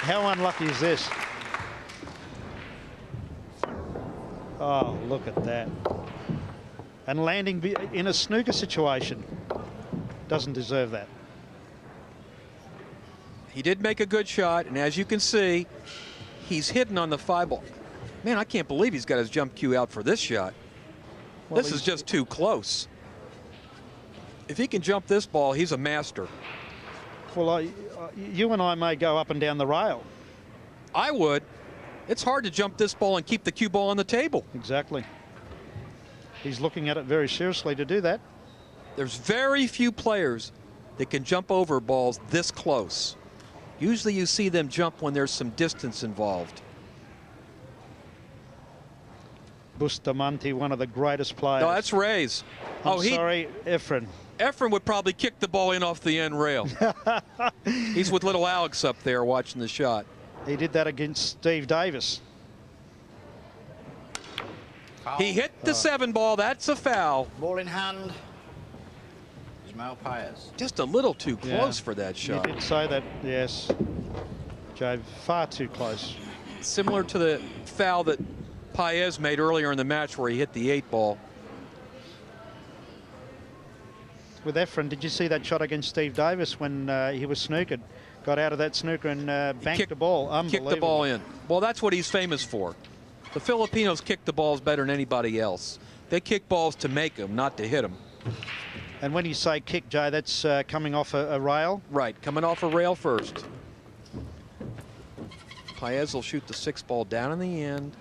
How unlucky is this? Oh, look at that. And landing in a snooker situation. Doesn't deserve that. He did make a good shot, and as you can see, he's hitting on the 5-ball. Man, I can't believe he's got his jump cue out for this shot. Well, this is just too close. If he can jump this ball, he's a master. Well, you and I may go up and down the rail. I would. It's hard to jump this ball and keep the cue ball on the table. Exactly. He's looking at it very seriously to do that. There's very few players that can jump over balls this close. Usually you see them jump when there's some distance involved. Bustamante, one of the greatest players. No, that's Ray's. Sorry, Efren. Efren would probably kick the ball in off the end rail. He's with little Alex up there watching the shot. He did that against Steve Davis. Foul. He hit the 7-ball. That's a foul. Ball in hand. Ismael Paez. Just a little too close for that shot. You did say that, yes. Joe, far too close. Similar to the foul that Paez made earlier in the match where he hit the 8-ball. With Efren, did you see that shot against Steve Davis when he was snookered? Got out of that snooker and banked the ball. Unbelievable. Kicked the ball in. Well, that's what he's famous for. The Filipinos kick the balls better than anybody else. They kick balls to make them, not to hit them. And when you say kick, Jay, that's coming off a rail? Right, coming off a rail first. Paez will shoot the 6-ball down in the end.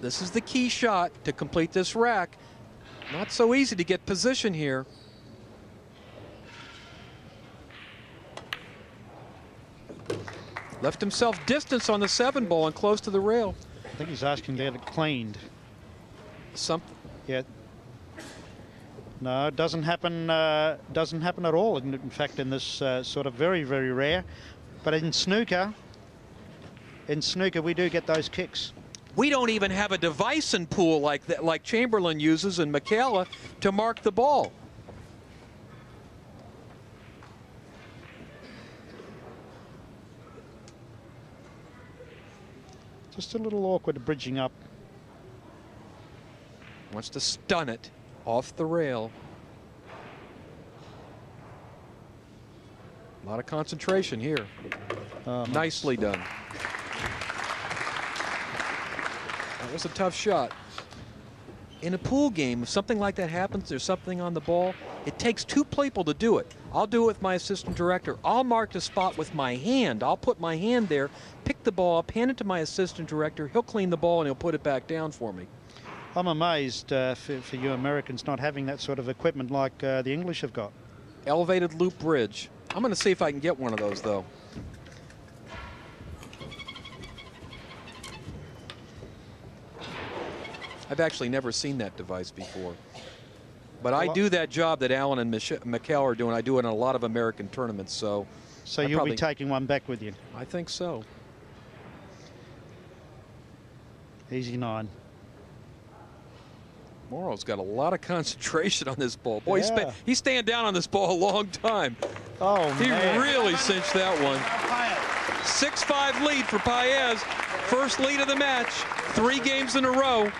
This is the key shot to complete this rack. Not so easy to get position here. Left himself distance on the 7-ball and close to the rail. I think he's asking to get it cleaned. Yeah. No, it doesn't happen. Doesn't happen at all. In fact, in this sort of very, very rare. But in snooker, we do get those kicks. We don't even have a device in pool like that, like Chamberlain uses and McCalla to mark the ball. Just a little awkward bridging up. Wants to stun it off the rail. A lot of concentration here. Nicely done. That was a tough shot. In a pool game, if something like that happens, there's something on the ball, it takes 2 people to do it. I'll do it with my assistant director. I'll mark the spot with my hand. I'll put my hand there, pick the ball up, hand it to my assistant director. He'll clean the ball and he'll put it back down for me. I'm amazed for you Americans not having that sort of equipment like the English have got. Elevated loop bridge. I'm going to see if I can get one of those, though. I've actually never seen that device before. But I do that job that Alan and McCall are doing. I do it in a lot of American tournaments, so... So you'll be taking one back with you? I think so. Easy 9. Morrow's got a lot of concentration on this ball. Boy, he's staying down on this ball a long time. Oh, he really cinched that one. 6-5 lead for Paez. First lead of the match. 3 games in a row.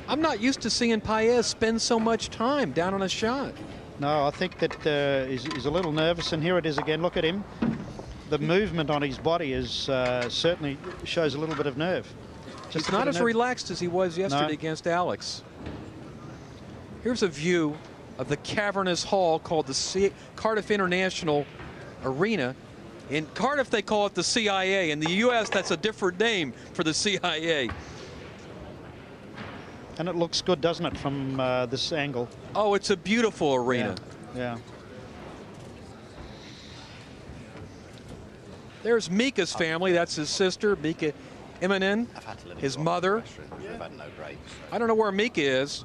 I'm not used to seeing Paez spend so much time down on a shot. No, I think that he's a little nervous, and here it is again. Look at him. The movement on his body is certainly shows a little bit of nerve. He's not as relaxed as he was yesterday against Alex. Here's a view of the cavernous hall called the Cardiff International Arena. In Cardiff, they call it the CIA. In the U.S., that's a different name for the CIA. And it looks good, doesn't it, from this angle? Oh, it's a beautiful arena. Yeah. There's Mika's family. That's his sister, Mika Immonen, his mother. We've had no breaks. I don't know where Mika is.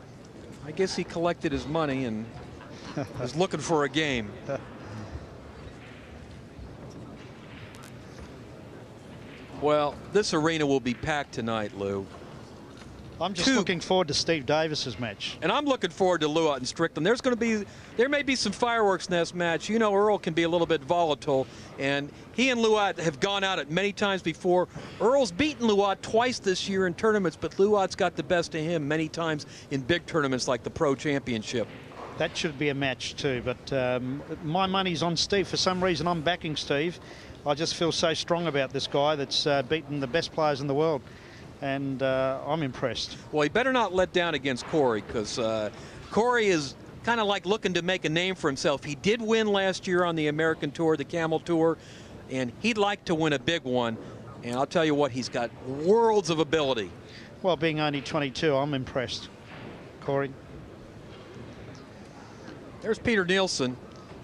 I guess he collected his money and is looking for a game. Well, this arena will be packed tonight, Lou. I'm just looking forward to Steve Davis's match. And I'm looking forward to Luat and Strickland. There may be some fireworks in this match. You know, Earl can be a little bit volatile, and he and Luat have gone at it many times before. Earl's beaten Luat twice this year in tournaments, but Luat's got the best of him many times in big tournaments like the Pro Championship. That should be a match too, but my money's on Steve. For some reason, I'm backing Steve. I just feel so strong about this guy that's beaten the best players in the world. And I'm impressed. Well, he better not let down against Corey, because Corey is kind of like looking to make a name for himself. He did win last year on the American Tour, the Camel Tour, and he'd like to win a big one. And I'll tell you what, he's got worlds of ability. Well, being only 22, I'm impressed. Corey. There's Peter Nielsen.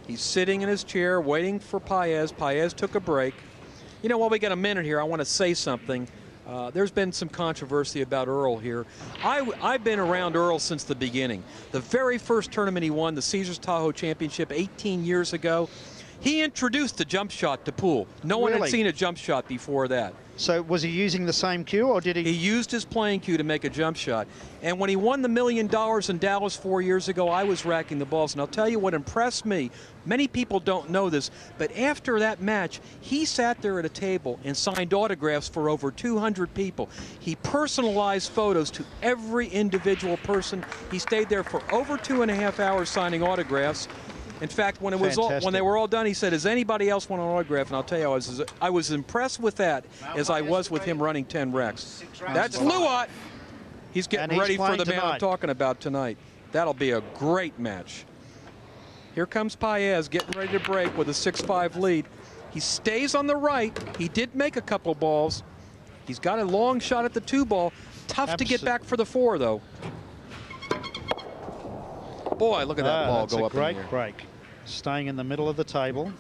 He's sitting in his chair waiting for Paez. Paez took a break. You know, while we got a minute here, I want to say something. There's been some controversy about Earl here. I've been around Earl since the beginning. The very first tournament he won, the Caesars Tahoe Championship 18 years ago, he introduced the jump shot to pool. No one had seen a jump shot before that. So was he using the same cue, or did he? He used his playing cue to make a jump shot. And when he won the $1 million in Dallas 4 years ago, I was racking the balls. And I'll tell you what impressed me. Many people don't know this, but after that match, he sat there at a table and signed autographs for over 200 people. He personalized photos to every individual person. He stayed there for over 2.5 hours signing autographs. In fact, when it was when they were all done, he said, "Does anybody else want an autograph?" And I'll tell you, I was impressed with that as I was with him running 10 wrecks. That's Luat. He's getting ready for the man I'm talking about tonight. That'll be a great match. Here comes Paez getting ready to break with a 6-5 lead. He stays on the right. He did make a couple balls. He's got a long shot at the 2-ball. Tough to get back for the 4, though. Boy, look at that ball go up in the air. That's a great break. Staying in the middle of the table.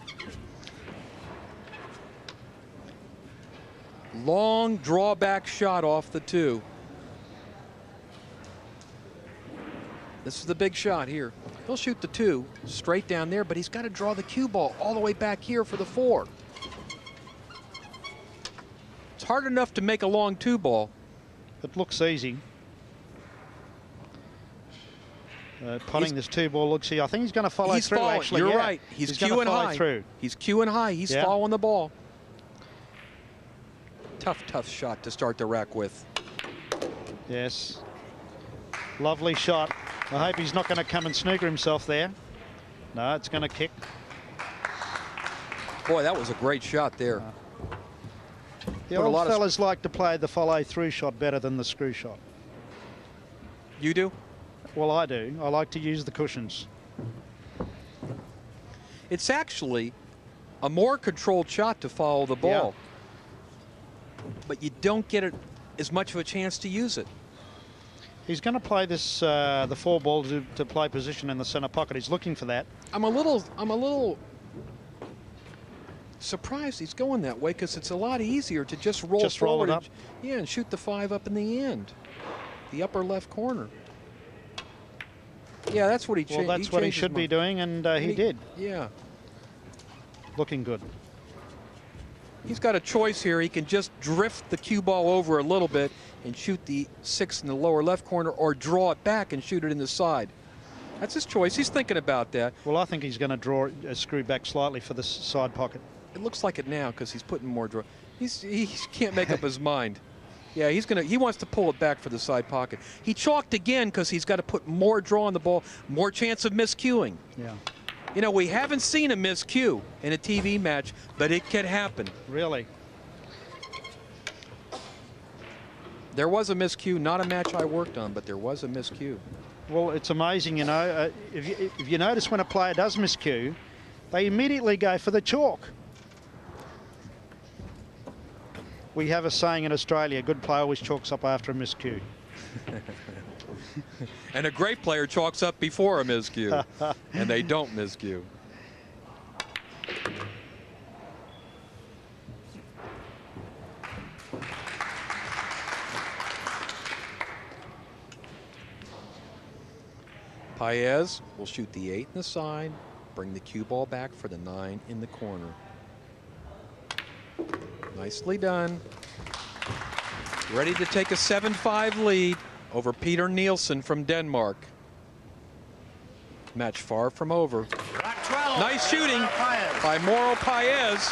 Long drawback shot off the 2. This is the big shot here. He'll shoot the 2 straight down there, but he's got to draw the cue ball all the way back here for the 4. It's hard enough to make a long 2-ball. It looks easy. Putting this 2-ball looks here. I think he's going to follow through. Actually, you're right. He's cueing high. He's cueing high. He's following the ball. Tough shot to start the rack with. Yes. Lovely shot. I hope he's not going to come and snooker himself there. No, it's going to kick. Boy, that was a great shot there. The old fellas like to play the follow-through shot better than the screw shot. You do? Well, I do. I like to use the cushions. It's actually a more controlled shot to follow the ball. But you don't get as much of a chance to use it. He's going to play this the 4-ball to play position in the center pocket. He's looking for that. I'm a little surprised he's going that way, because it's a lot easier to just roll forward. Roll it up. And shoot the 5 up in the end, the upper left corner. Yeah, that's what he changed. Well, that's what he should be doing, and he did. Yeah. Looking good. He's got a choice here. He can just drift the cue ball over a little bit and shoot the 6 in the lower left corner, or draw it back and shoot it in the side. That's his choice. He's thinking about that. Well, I think he's going to draw a screw back slightly for the side pocket. It looks like it now, because he's putting more draw. He can't make up his mind. Yeah, he wants to pull it back for the side pocket. He chalked again because he's got to put more draw on the ball, more chance of miscuing. Yeah. You know, we haven't seen a miscue in a TV match, but it can happen. Really? There was a miscue, not a match I worked on, but there was a miscue. Well, it's amazing, you know. If you notice when a player does miscue, they immediately go for the chalk. We have a saying in Australia, a good player always chalks up after a miscue. And a great player chalks up before a miscue. And they don't miscue. Paez will shoot the 8 in the side, bring the cue ball back for the 9 in the corner. Nicely done. Ready to take a 7-5 lead over Peter Nielsen from Denmark. Match far from over. Nice shooting by Ismael Paez.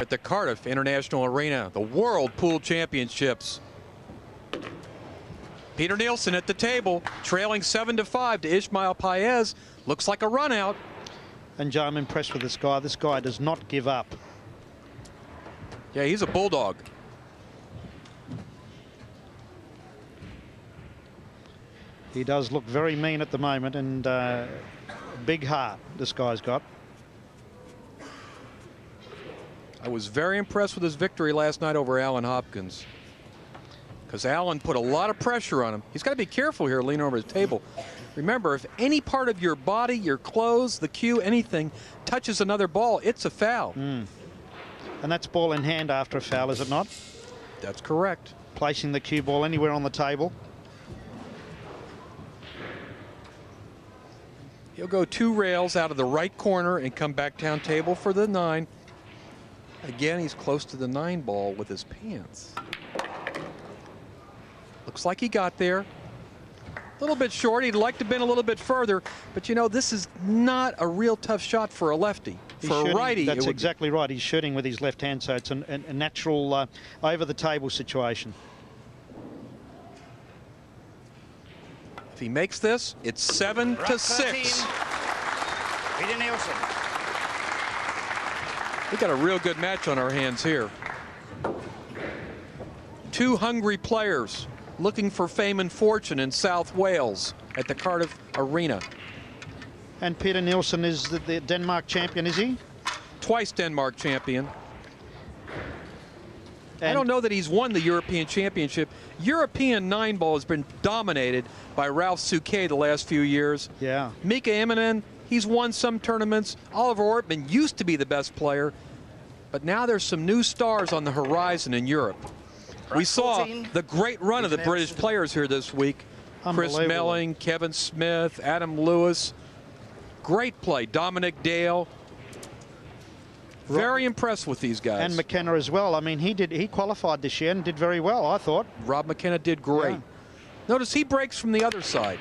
At the Cardiff International Arena, the World Pool Championships. Peter Nielsen at the table, trailing 7-5 to Ismael Paez. Looks like a run out. And Joe, I'm impressed with this guy. This guy does not give up. Yeah, he's a bulldog. He does look very mean at the moment, and big heart this guy's got. I was very impressed with his victory last night over Alan Hopkins, because Alan put a lot of pressure on him. He's got to be careful here, leaning over his table. Remember, if any part of your body, your clothes, the cue, anything touches another ball, it's a foul. And that's ball in hand after a foul, is it not? That's correct. Placing the cue ball anywhere on the table. He'll go 2 rails out of the right corner and come back down table for the 9. Again, he's close to the 9 ball with his pants. Looks like he got there. A little bit short. He'd like to have been a little bit further. But, you know, this is not a real tough shot for a lefty. For a righty, that's exactly right. He's shooting with his left hand, so it's a natural over-the-table situation. If he makes this, it's 7-6. Peter Nielsen. We got a real good match on our hands here. 2 hungry players looking for fame and fortune in South Wales at the Cardiff Arena. And Peter Nielsen is the Denmark champion, is he? Twice Denmark champion. And I don't know that he's won the European Championship. European 9-ball has been dominated by Ralph Souquet the last few years. Yeah. Mika Immonen, he's won some tournaments. Oliver Ortman used to be the best player, but now there's some new stars on the horizon in Europe. We saw the great run of the British players here this week. Chris Melling, Kevin Smith, Adam Lewis. Great play. Dominic Dale. Very impressed with these guys. And McKenna as well. I mean, he qualified this year and did very well, I thought. Rob McKenna did great. Yeah. Notice he breaks from the other side.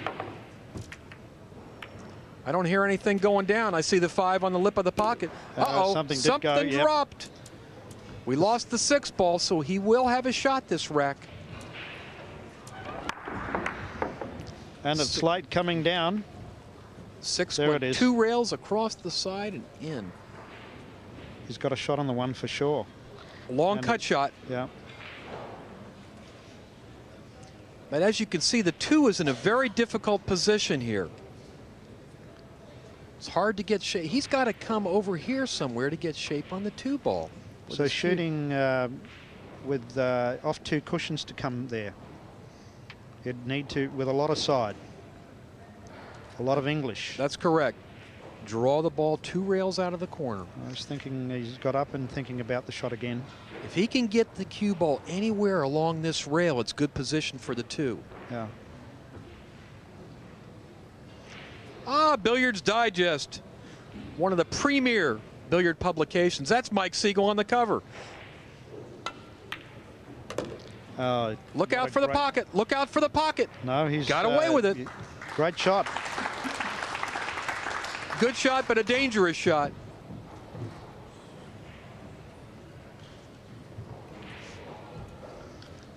I don't hear anything going down. I see the 5 on the lip of the pocket. Uh-oh, something dropped. We lost the 6 ball, so he will have a shot this rack. And it's late coming down. 6 there it is. 2 rails across the side and in. He's got a shot on the 1 for sure. Long cut shot. Yeah. But as you can see, the 2 is in a very difficult position here. It's hard to get shape. He's got to come over here somewhere to get shape on the 2 ball. So shooting with off 2 cushions to come there. You'd need to, with a lot of side. A lot of English. That's correct. Draw the ball 2 rails out of the corner. I was thinking he's got up and thinking about the shot again. If he can get the cue ball anywhere along this rail, it's good position for the 2. Yeah. Billiards Digest, one of the premier billiard publications. That's Mike Siegel on the cover. Look out for the pocket. Look out for the pocket. No, he's got away with it. Great shot. Good shot, but a dangerous shot.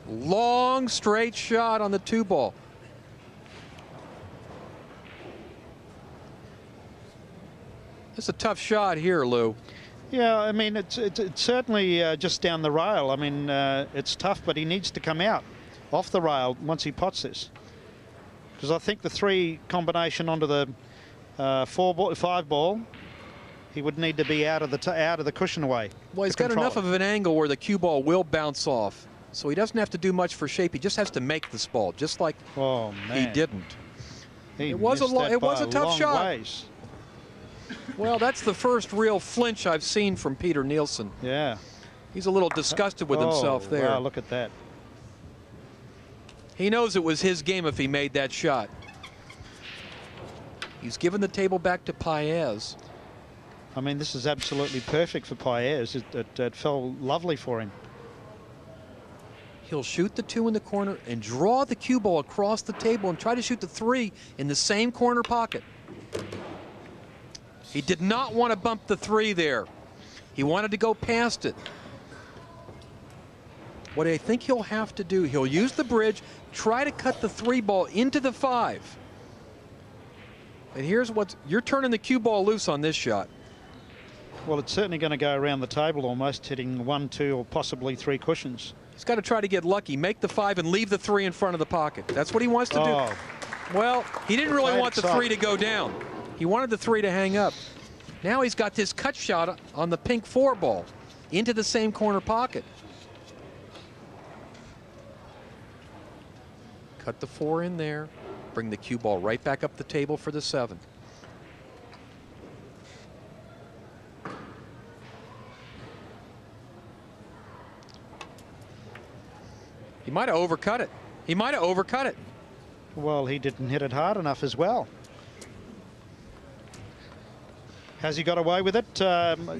Long straight shot on the 2 ball. It's a tough shot here, Lou. Yeah, I mean, it's certainly just down the rail. I mean, it's tough, but he needs to come out off the rail once he pots this. Because I think the 3 combination onto the 5 ball, he would need to be out of the cushion away. Well, he's got enough of an angle where the cue ball will bounce off. So he doesn't have to do much for shape. He just has to make this ball, just like he didn't. It was a tough shot. Ways. Well, that's the first real flinch I've seen from Peter Nielsen. Yeah. He's a little disgusted with himself there. Wow, look at that. He knows it was his game if he made that shot. He's given the table back to Paez. I mean, this is absolutely perfect for Paez. It fell lovely for him. He'll shoot the 2 in the corner and draw the cue ball across the table and try to shoot the 3 in the same corner pocket. He did not want to bump the 3 there. He wanted to go past it. What I think he'll have to do, he'll use the bridge, try to cut the 3 ball into the 5. And here's you're turning the cue ball loose on this shot. Well, it's certainly going to go around the table almost, hitting 1, 2, or possibly 3 cushions. He's got to try to get lucky, make the 5 and leave the 3 in front of the pocket. That's what he wants to do. Well, he didn't really want the 3 to go down. He wanted the 3 to hang up. Now he's got this cut shot on the pink 4 ball into the same corner pocket. Cut the 4 in there, bring the cue ball right back up the table for the 7. He might have overcut it. He might have overcut it. Well, he didn't hit it hard enough as well. Has he got away with it? The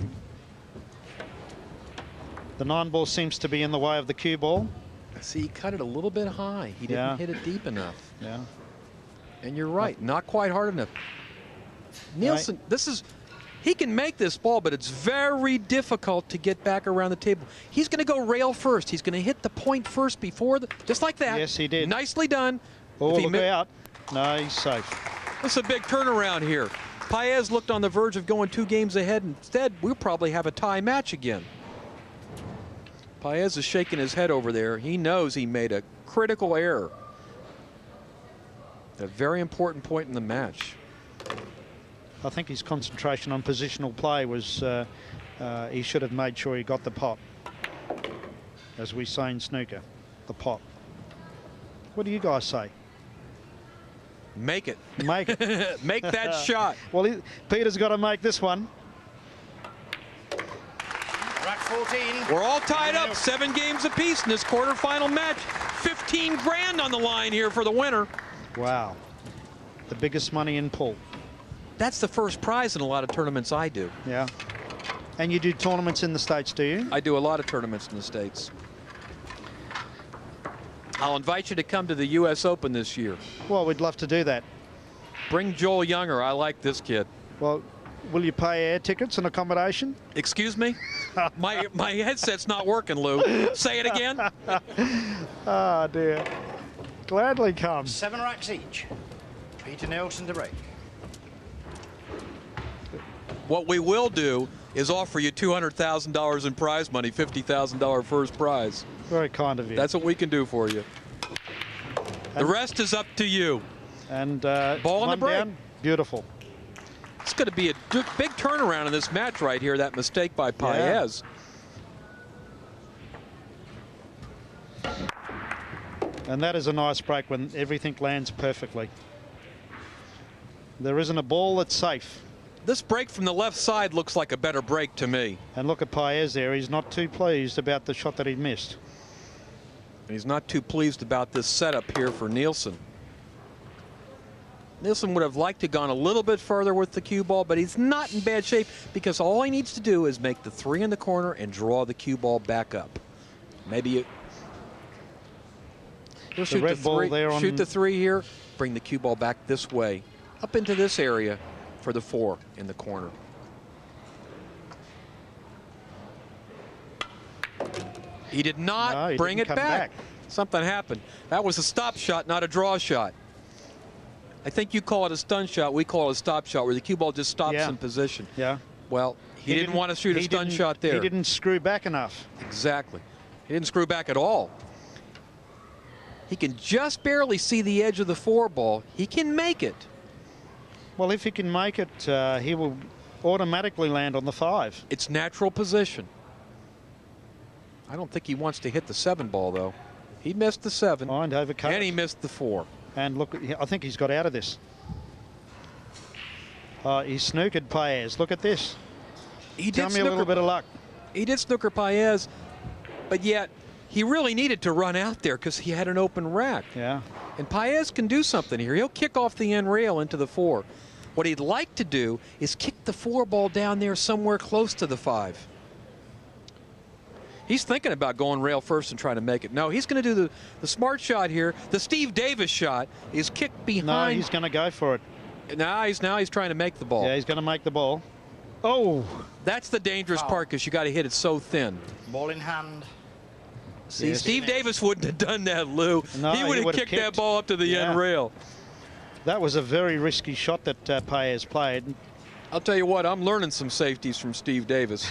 9 ball seems to be in the way of the cue ball. See, he cut it a little bit high. He didn't hit it deep enough. Yeah. And you're right, not quite hard enough. Nielsen, he can make this ball, but it's very difficult to get back around the table. He's going to go rail first. He's going to hit the point first before just like that. Yes, he did. Nicely done. Oh, look out. No, he's safe. This is a big turnaround here. Paez looked on the verge of going 2 games ahead. Instead, we'll probably have a tie match again. Paez is shaking his head over there. He knows he made a critical error. A very important point in the match. I think his concentration on positional play was, he should have made sure he got the pot. As we say in snooker, the pot. What do you guys say? Make it. Make it. Make that shot. Well, Peter's got to make this one. Rack 14. We're all tied up, 7 games apiece in this quarterfinal match. 15 grand on the line here for the winner. Wow. The biggest money in pool. That's the first prize in a lot of tournaments I do. Yeah. And you do tournaments in the States, do you? I do a lot of tournaments in the States. I'll invite you to come to the U.S. Open this year. Well, we'd love to do that. Bring Joel Younger. I like this kid. Well, will you pay air tickets and accommodation? Excuse me? my headset's not working, Lou. Say it again. Ah, dear. Gladly come. 7 racks each. Peter Nielsen to break. What we will do is offer you $200,000 in prize money, $50,000 first prize. Very kind of you. That's what we can do for you. The rest is up to you. And ball on the break. Down. Beautiful. It's going to be a big turnaround in this match right here, that mistake by Paez. Yeah. And that is a nice break when everything lands perfectly. There isn't a ball that's safe. This break from the left side looks like a better break to me. And look at Paez there. He's not too pleased about the shot that he missed. And he's not too pleased about this setup here for Nielsen. Nielsen would have liked to have gone a little bit further with the cue ball, but he's not in bad shape because all he needs to do is make the 3 in the corner and draw the cue ball back up. Maybe he'll shoot the 3 there. Shoot the 3 here, bring the cue ball back this way, up into this area for the 4 in the corner. He did not bring it back. Something happened. That was a stop shot, not a draw shot. I think you call it a stun shot. We call it a stop shot, where the cue ball just stops in position. Yeah. Well, he didn't want to shoot a stun shot there. He didn't screw back enough. Exactly. He didn't screw back at all. He can just barely see the edge of the 4-ball. He can make it. Well, if he can make it, he will automatically land on the 5. It's natural position. I don't think he wants to hit the 7-ball, though. He missed the 7. And overcut. And he missed the 4. And look, I think he's got out of this. He snookered Paez. Look at this. Tell me a little bit of luck. He did snooker Paez, but yet he really needed to run out there because he had an open rack. Yeah. And Paez can do something here. He'll kick off the end rail into the 4. What he'd like to do is kick the 4-ball down there somewhere close to the 5. He's thinking about going rail first and trying to make it. No, he's going to do the smart shot here. The Steve Davis shot is kicked behind. No, he's going to go for it. Now he's trying to make the ball. Yeah, he's going to make the ball. Oh. That's the dangerous part because you got to hit it so thin. Ball in hand. See, yes. Steve Davis wouldn't have done that, Lou. No, he would have kicked that ball up to the end rail. That was a very risky shot that Paez played. I'll tell you what, I'm learning some safeties from Steve Davis.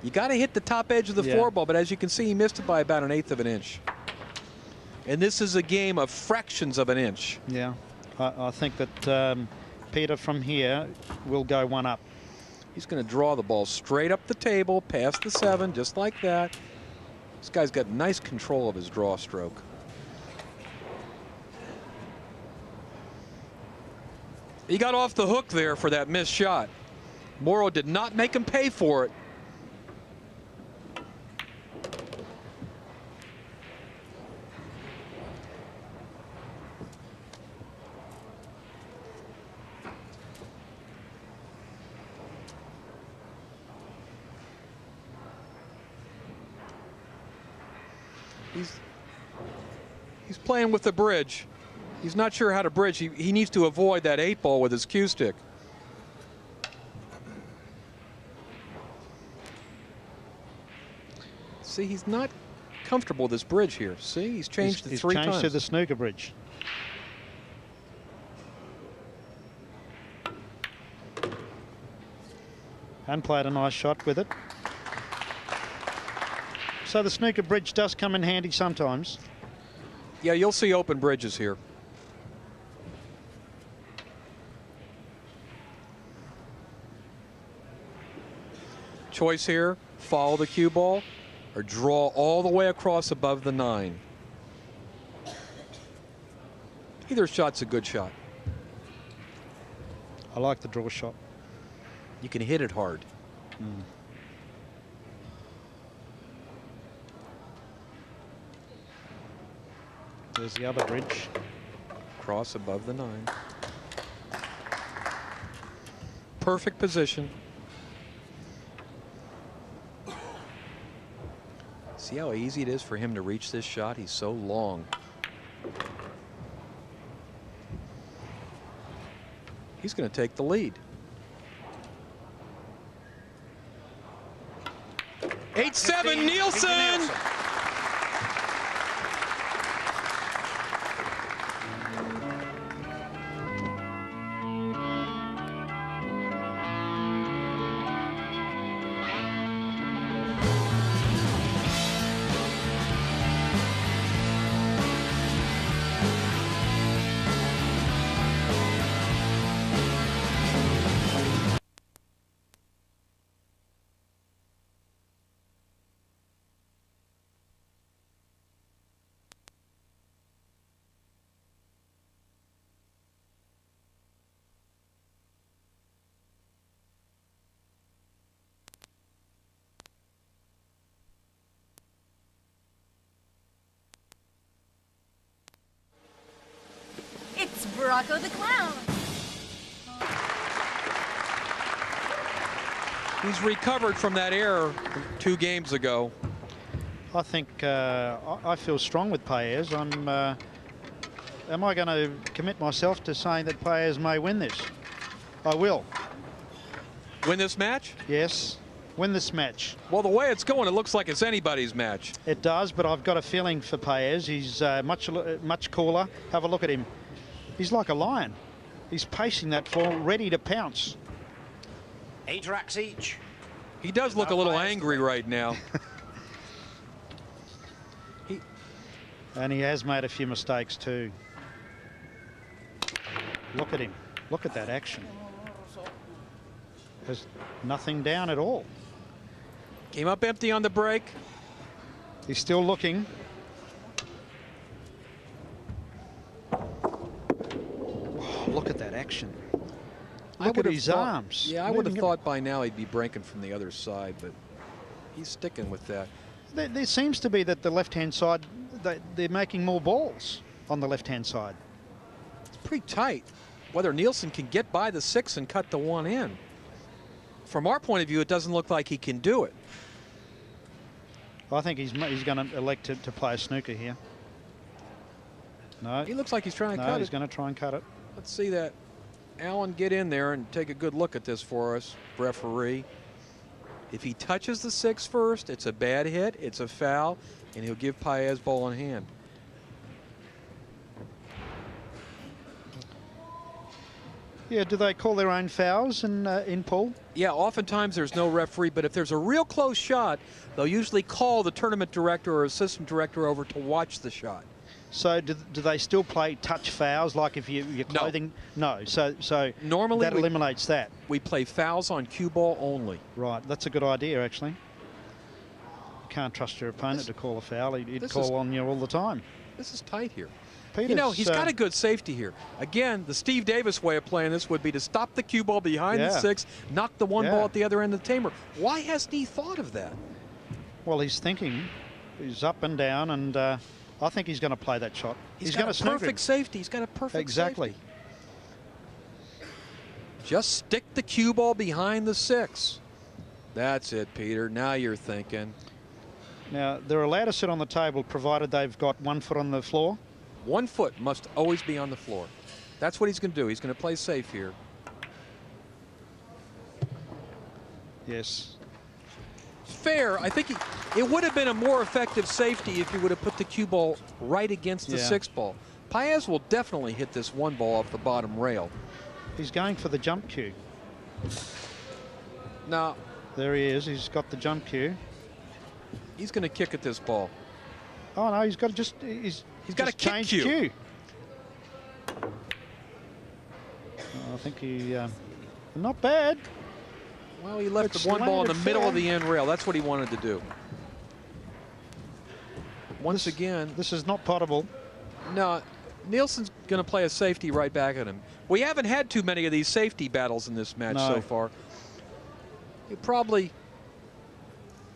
You got to hit the top edge of the 4-ball, but as you can see, he missed it by about 1/8 of an inch. And this is a game of fractions of an inch. Yeah, I think that Peter from here will go 1 up. He's going to draw the ball straight up the table, past the 7, just like that. This guy's got nice control of his draw stroke. He got off the hook there for that missed shot. Morrow did not make him pay for it. He's playing with the bridge. He's not sure how to bridge. He needs to avoid that 8-ball with his cue stick. See, he's not comfortable with this bridge here. See, he's changed it 3 times. He's changed to the snooker bridge. And played a nice shot with it. So the snooker bridge does come in handy sometimes. Yeah, you'll see open bridges here. Choice here, follow the cue ball or draw all the way across above the 9. Either shot's a good shot. I like the draw shot. You can hit it hard. There's the other bridge. Cross above the 9. Perfect position. See how easy it is for him to reach this shot? He's so long. He's going to take the lead. 8-7 Nielsen. It's Rocco the Clown. He's recovered from that error 2 games ago. I think I feel strong with Paez. Am I going to commit myself to saying that Paez may win this? I will. Win this match? Yes, win this match. Well, the way it's going, it looks like it's anybody's match. It does, but I've got a feeling for Paez. He's much cooler. Have a look at him. He's like a lion. He's pacing that ball, ready to pounce. 8 racks each. He does look a little angry right now. And he has made a few mistakes too. Look at him. Look at that action. There's nothing down at all. Came up empty on the break. He's still looking. Oh, look at that action. Look at his arms. Yeah, I would have thought by now he'd be breaking from the other side, but he's sticking with that. There seems to be that the left-hand side, they're making more balls on the left-hand side. It's pretty tight. Whether Nielsen can get by the 6 and cut the 1 in. From our point of view, it doesn't look like he can do it. I think he's going to elect to play a snooker here. No. He looks like he's trying to cut it. No, he's going to try and cut it. Let's see that. Alan, get in there and take a good look at this for us, referee. If he touches the 6 first, it's a bad hit, it's a foul, and he'll give Paez ball in hand. Yeah, do they call their own fouls in pool? Yeah, oftentimes there's no referee, but if there's a real close shot, they'll usually call the tournament director or assistant director over to watch the shot. So do they still play touch fouls, like if your clothing? No. So normally that eliminates that. We play fouls on cue ball only. Right, that's a good idea, actually. You can't trust your opponent to call a foul. He'd call on you all the time. This is tight here. Peters, you know, he's got a good safety here. Again, the Steve Davis way of playing this would be to stop the cue ball behind the 6, knock the 1 ball at the other end of the tamer. Why hasn't he thought of that? Well, he's thinking. He's up and down, and I think he's going to play that shot. He's got a perfect safety. He's got a perfect safety. Just stick the cue ball behind the 6. That's it, Peter. Now you're thinking. Now, they're allowed to sit on the table provided they've got 1 foot on the floor. 1 foot must always be on the floor. That's what he's going to do. He's going to play safe here. Yes. Fair. I think it would have been a more effective safety if he would have put the cue ball right against the 6 ball. Paez will definitely hit this 1 ball off the bottom rail. He's going for the jump cue. Now, there he is. He's got the jump cue. He's going to kick at this ball. Oh no, he's got to he's got to change cue. I think he not bad. Well, he left the 1 ball in the middle of the end rail. That's what he wanted to do. Once again, this is not potable. No, Nielsen's going to play a safety right back at him. We haven't had too many of these safety battles in this match so far. He'll probably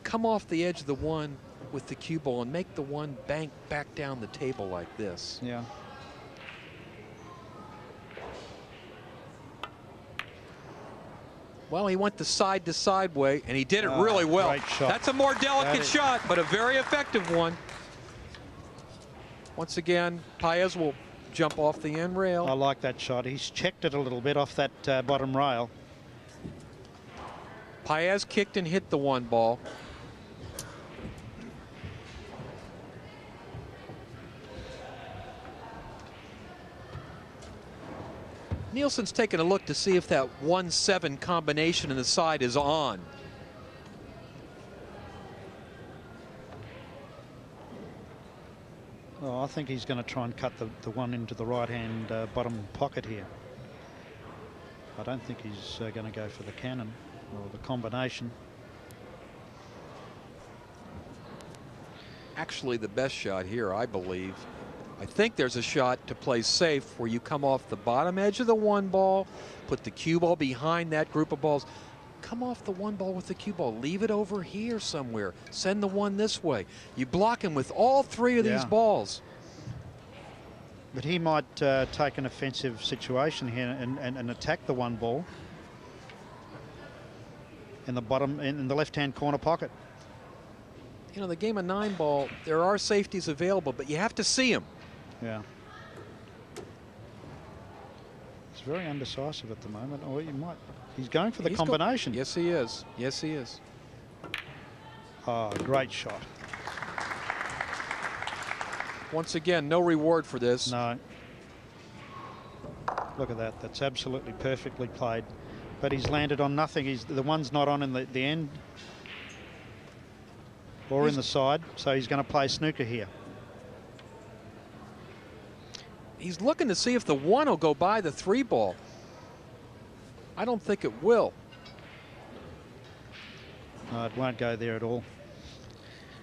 come off the edge of the 1 with the cue ball and make the 1 bank back down the table like this. Yeah. Well, he went the side-to-side way, and he did it really well. Great shot. That's a more delicate shot, but a very effective one. Once again, Paez will jump off the end rail. I like that shot. He's checked it a little bit off that bottom rail. Paez kicked and hit the 1 ball. Nielsen's taking a look to see if that 1-7 combination in the side is on. Oh, I think he's going to try and cut the 1 into the right-hand bottom pocket here. I don't think he's going to go for the cannon or the combination. Actually, the best shot here, I believe. I think there's a shot to play safe where you come off the bottom edge of the 1 ball, put the cue ball behind that group of balls, come off the 1 ball with the cue ball, leave it over here somewhere, send the 1 this way. You block him with all 3 of these balls. But he might take an offensive situation here and attack the 1 ball in the bottom, in the left-hand corner pocket. You know, the game of 9 ball, there are safeties available, but you have to see them. Yeah. It's very undecisive at the moment. Or you might. He's going for the combination. Yes, he is. Yes, he is. Oh, great shot. Once again, no reward for this. No. Look at that. That's absolutely perfectly played. But he's landed on nothing. The 1's not on in the end. Or in the side. So he's going to play snooker here. He's looking to see if the 1 will go by the 3 ball. I don't think it will. No, it won't go there at all.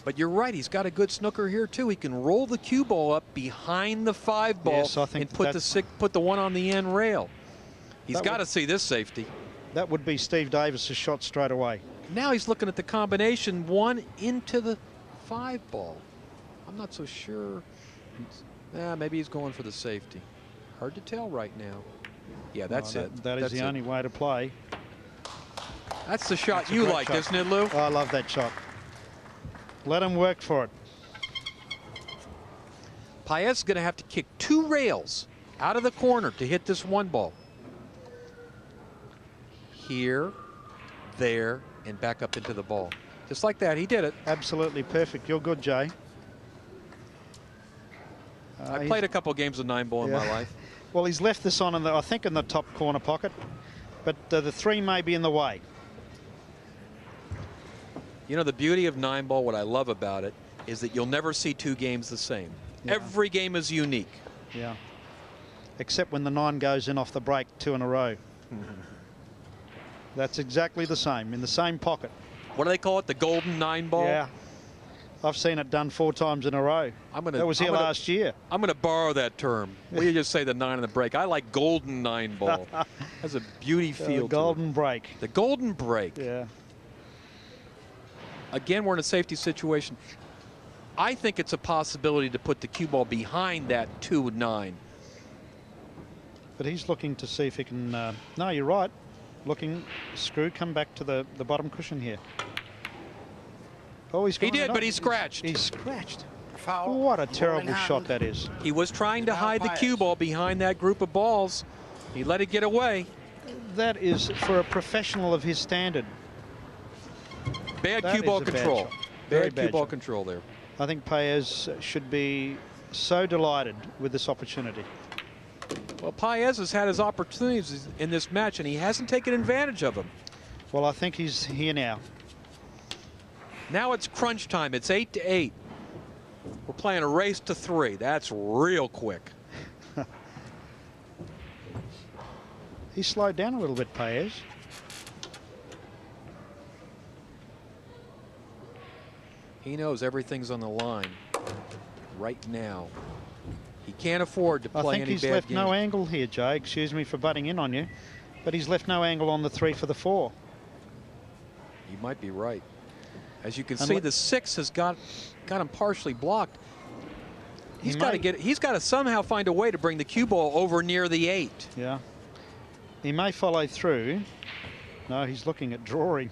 But you're right, he's got a good snooker here too. He can roll the cue ball up behind the 5 ball, yes, I think, and put the 1 on the end rail. He's got to see this safety. That would be Steve Davis's shot straight away. Now he's looking at the combination 1 into the 5 ball. I'm not so sure. Maybe he's going for the safety. Hard to tell right now. Yeah, that's it. That is the only way to play. That's the shot you like, isn't it, Lou? Oh, I love that shot. Let him work for it. Paez is going to have to kick 2 rails out of the corner to hit this 1 ball. Here, there, and back up into the ball. Just like that, he did it. Absolutely perfect. You're good, Jay. I played a couple games of 9-ball in my life. Well, he's left this on, I think, in the top corner pocket. But the 3 may be in the way. You know, the beauty of 9-ball, what I love about it, is that you'll never see 2 games the same. Yeah. Every game is unique. Yeah. Except when the 9 goes in off the break 2 in a row. That's exactly the same, in the same pocket. What do they call it, the golden 9-ball? Yeah. I've seen it done 4 times in a row. That was here last year. I'm going to borrow that term. We just say the 9 in the break. I like golden 9-ball. Has a beauty feel. The golden break. The golden break. Yeah. Again, we're in a safety situation. I think it's a possibility to put the cue ball behind that 2-9. But he's looking to see if he can. No, you're right. Looking, screw, come back to the bottom cushion here. Oh, he did, but he scratched. He scratched. Foul. What a terrible shot that is. He was trying to hide the cue ball behind that group of balls. He let it get away. That is, for a professional of his standard. Bad cue ball control. Bad cue ball control there. I think Paez should be so delighted with this opportunity. Well, Paez has had his opportunities in this match, and he hasn't taken advantage of them. Well, I think he's here now. Now it's crunch time. It's 8-8. We're playing a race to 3. That's real quick. He slowed down a little bit, Paez. He knows everything's on the line right now. He can't afford to play any bad games. I think he's left no angle here, Jay. Excuse me for butting in on you. But he's left no angle on the 3 for the 4. You might be right. As you can see, the 6 has got him partially blocked. He's got to somehow find a way to bring the cue ball over near the 8. Yeah. He may follow through. No, he's looking at drawing.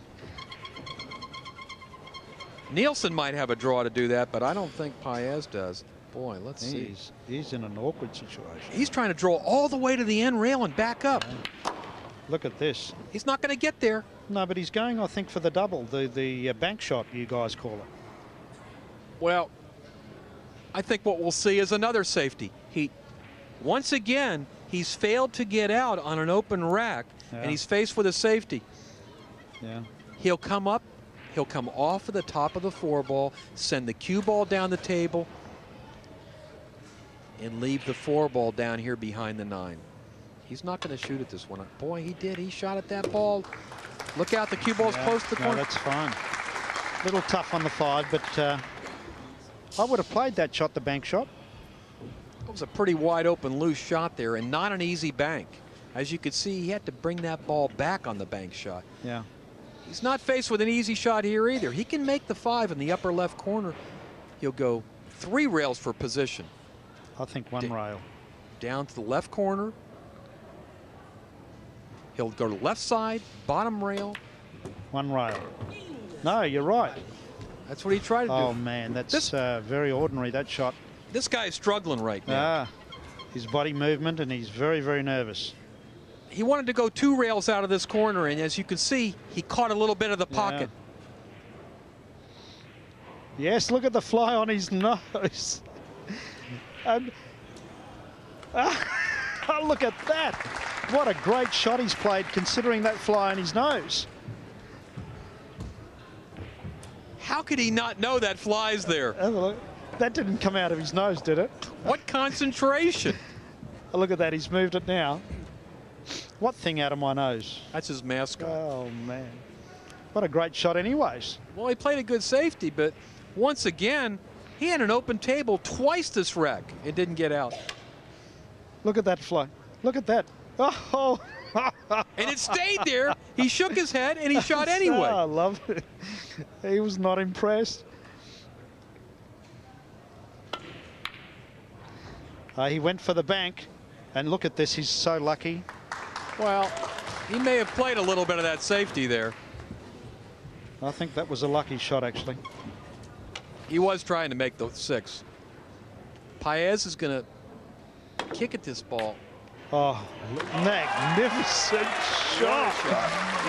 Nielsen might have a draw to do that, but I don't think Paez does. Boy, let's see. He's in an awkward situation. He's trying to draw all the way to the end rail and back up. Look at this. He's not going to get there. No, but he's going, I think, for the double, the bank shot, you guys call it. Well, I think what we'll see is another safety. Once again, he's failed to get out on an open rack, and he's faced with a safety. Yeah. He'll come up. He'll come off of the top of the 4 ball, send the cue ball down the table, and leave the 4 ball down here behind the 9. He's not going to shoot at this one. Boy, he did. He shot at that ball. Look out, the cue ball's close to the corner. That's fine. A little tough on the 5, but I would have played that shot, the bank shot. It was a pretty wide open, loose shot there, and not an easy bank. As you could see, he had to bring that ball back on the bank shot. Yeah. He's not faced with an easy shot here either. He can make the 5 in the upper left corner. He'll go 3 rails for position. I think 1 rail. Down to the left corner. He'll go to left side, bottom rail. 1 rail. No, you're right. That's what he tried to do. Oh, man, that's very ordinary, that shot. This guy is struggling right now. His body movement, and he's very, very nervous. He wanted to go 2 rails out of this corner, and as you can see, he caught a little bit of the pocket. Yes, look at the fly on his nose. And look at that. What a great shot he's played, considering that fly on his nose. How could he not know that fly's there? That didn't come out of his nose, did it? What concentration. Look at that. He's moved it now. What thing out of my nose? That's his mascot. Oh, man. What a great shot anyways. Well, he played a good safety, but once again, he had an open table twice this wreck. It didn't get out. Look at that fly. Look at that. Oh. And it stayed there. He shook his head, and he shot anyway. I love it. He was not impressed. He went for the bank, and look at this. He's so lucky. Well, he may have played a little bit of that safety there. I think that was a lucky shot, actually. He was trying to make the 6. Paez is going to kick at this ball. Oh, magnificent shot.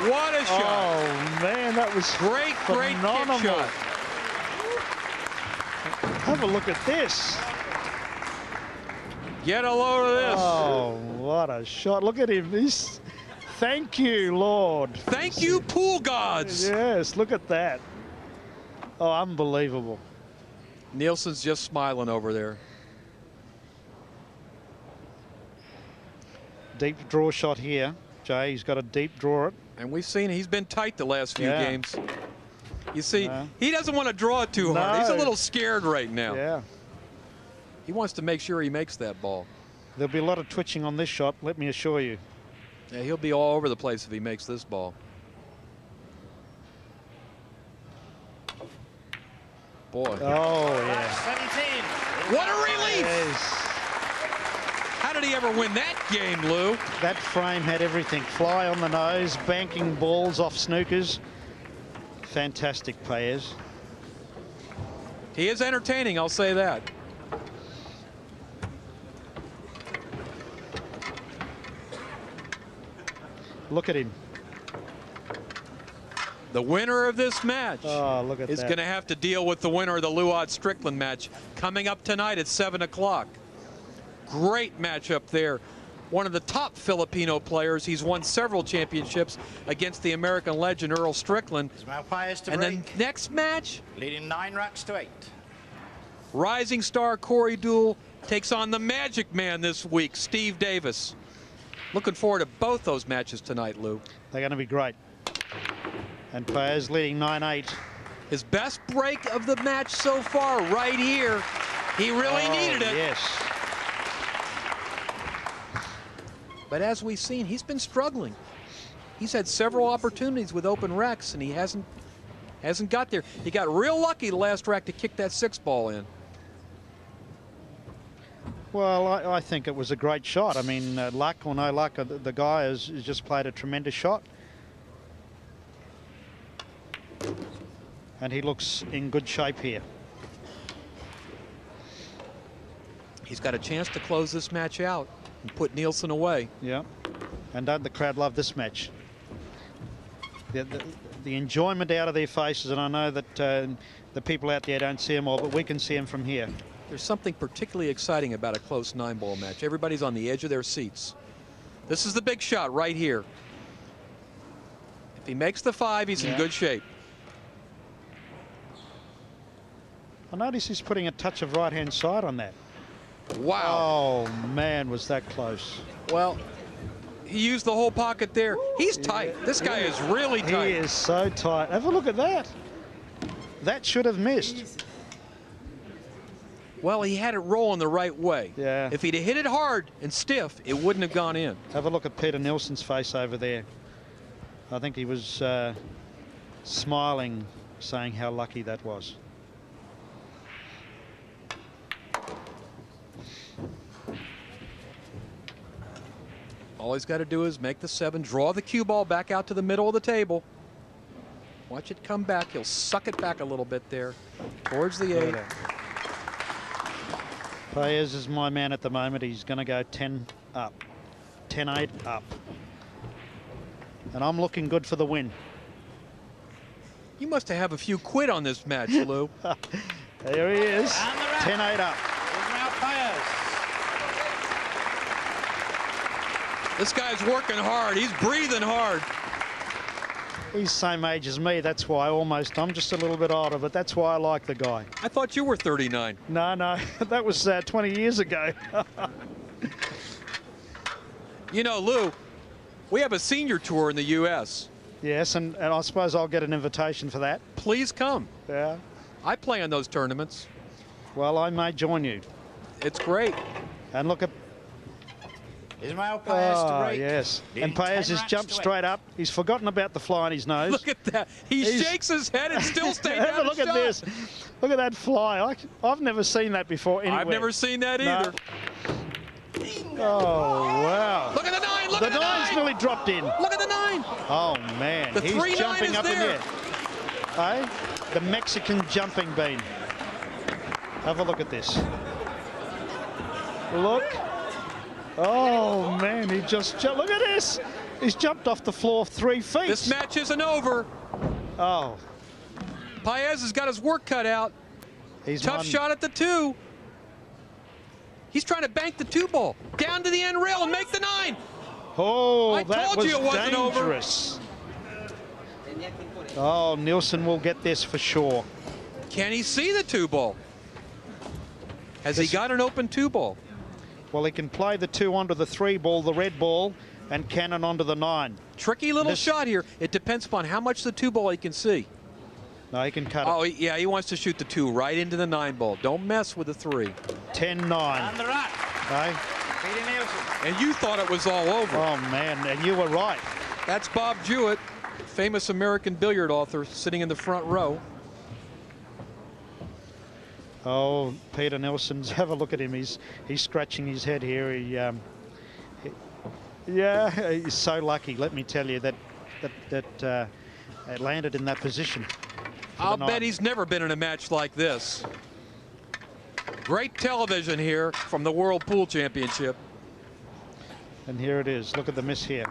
What a shot. Oh, man, that was great phenomenal. Kick shot. Have a look at this. Get a load of this. Oh, what a shot. Look at him. He's... Thank you, Lord. Thank you, pool gods. Yes, look at that. Oh, unbelievable. Nielsen's just smiling over there. Deep draw shot here. Jay, he's got a deep draw it. And we've seen he's been tight the last few games. You see, he doesn't want to draw it too hard. He's a little scared right now. Yeah. He wants to make sure he makes that ball. There'll be a lot of twitching on this shot, let me assure you. Yeah, he'll be all over the place if he makes this ball. Boy. Oh, yeah. 17. What a relief! Yes. How did he ever win that game, Lou? That frame had everything. Fly on the nose, banking balls off snookers. Fantastic, Paez. He is entertaining, I'll say that. Look at him. The winner of this match is going to have to deal with the winner of the Luod-Strickland match coming up tonight at 7 o'clock. Great matchup there. One of the top Filipino players. He's won several championships against the American legend Earl Strickland. Ismael Paez to and break. then next match, Leading 9 racks to 8. rising star Corey Deuel takes on the Magic Man this week, Steve Davis. Looking forward to both those matches tonight, Lou. They're going to be great. And Paez leading 9-8. His best break of the match so far right here. He really needed it. Yes. But as we've seen, he's been struggling. He's had several opportunities with open racks, and he hasn't got there. He got real lucky the last rack to kick that 6 ball in. Well, I think it was a great shot. I mean, luck or no luck, the guy has just played a tremendous shot. And he looks in good shape here. He's got a chance to close this match out and put Nielsen away. Yeah. And don't the crowd love this match? The enjoyment out of their faces, and I know that the people out there don't see them all, but we can see them from here. There's something particularly exciting about a close 9-ball match. Everybody's on the edge of their seats. This is the big shot right here. If he makes the 5, he's in good shape. I notice he's putting a touch of right-hand side on that. Wow. Oh, man, was that close. Well, he used the whole pocket there. He's tight. This guy is really tight. He is so tight. Have a look at that. That should have missed. Well, he had it rolling the right way. Yeah. If he'd have hit it hard and stiff, it wouldn't have gone in. Have a look at Peter Nielsen's face over there. I think he was smiling, saying how lucky that was. All he's got to do is make the 7, draw the cue ball back out to the middle of the table. Watch it come back. He'll suck it back a little bit there towards the 8. Paez is my man at the moment. He's going to go 10 up. 10-8 up. And I'm looking good for the win. You must have a few quid on this match, Lou. There he is. 10-8 up. Ismael Paez. This guy's working hard. He's breathing hard. He's the same age as me. That's why I'm just a little bit older, but that's why I like the guy. I thought you were 39. No, that was 20 years ago. You know, Lou, we have a senior tour in the U.S. Yes, and I suppose I'll get an invitation for that. Please come. Yeah. I play in those tournaments. Well, I may join you. It's great. And look at... Ismael Paez to break. Yes. Nearly And Paez 10 has racks jumped to straight up. He's forgotten about the fly on his nose. Look at that. He shakes his head and still stayed down. Have a look at this. Look at that fly. I've never seen that before anywhere. I've never seen that either. Oh, wow. Look at the 9. Look at the 9. The 9's nearly dropped in. Look at the 9. Oh, man. The He's 3-9 jumping is up there. in there. Hey? The Mexican jumping bean. Have a look at this. Look. Oh, man. He just jumped. Look at this. He's jumped off the floor 3 feet. This match isn't over. Oh. Paez has got his work cut out. He's Tough won. shot at the 2. He's trying to bank the 2 ball down to the end rail and make the 9. Oh, I that told was you it wasn't over. dangerous. Oh, Nielsen will get this for sure. Can he see the 2 ball? Has he got an open 2 ball? Well, he can play the 2 onto the 3 ball, the red ball, and cannon onto the 9. Tricky little shot here. It depends upon how much the 2 ball he can see. No, he can cut it. Oh, yeah, he wants to shoot the 2 right into the 9 ball. Don't mess with the 3. 10-9. And the rack. Hey? Peter Nielsen. And you thought it was all over. Oh, man, and you were right. That's Bob Jewett, famous American billiard author, sitting in the front row. Oh, Peter Nielsen's, have a look at him. He's scratching his head here. Yeah, he's so lucky, let me tell you, that it landed in that position. I'll bet he's never been in a match like this. Great television here from the World Pool Championship. And here it is. Look at the miss here.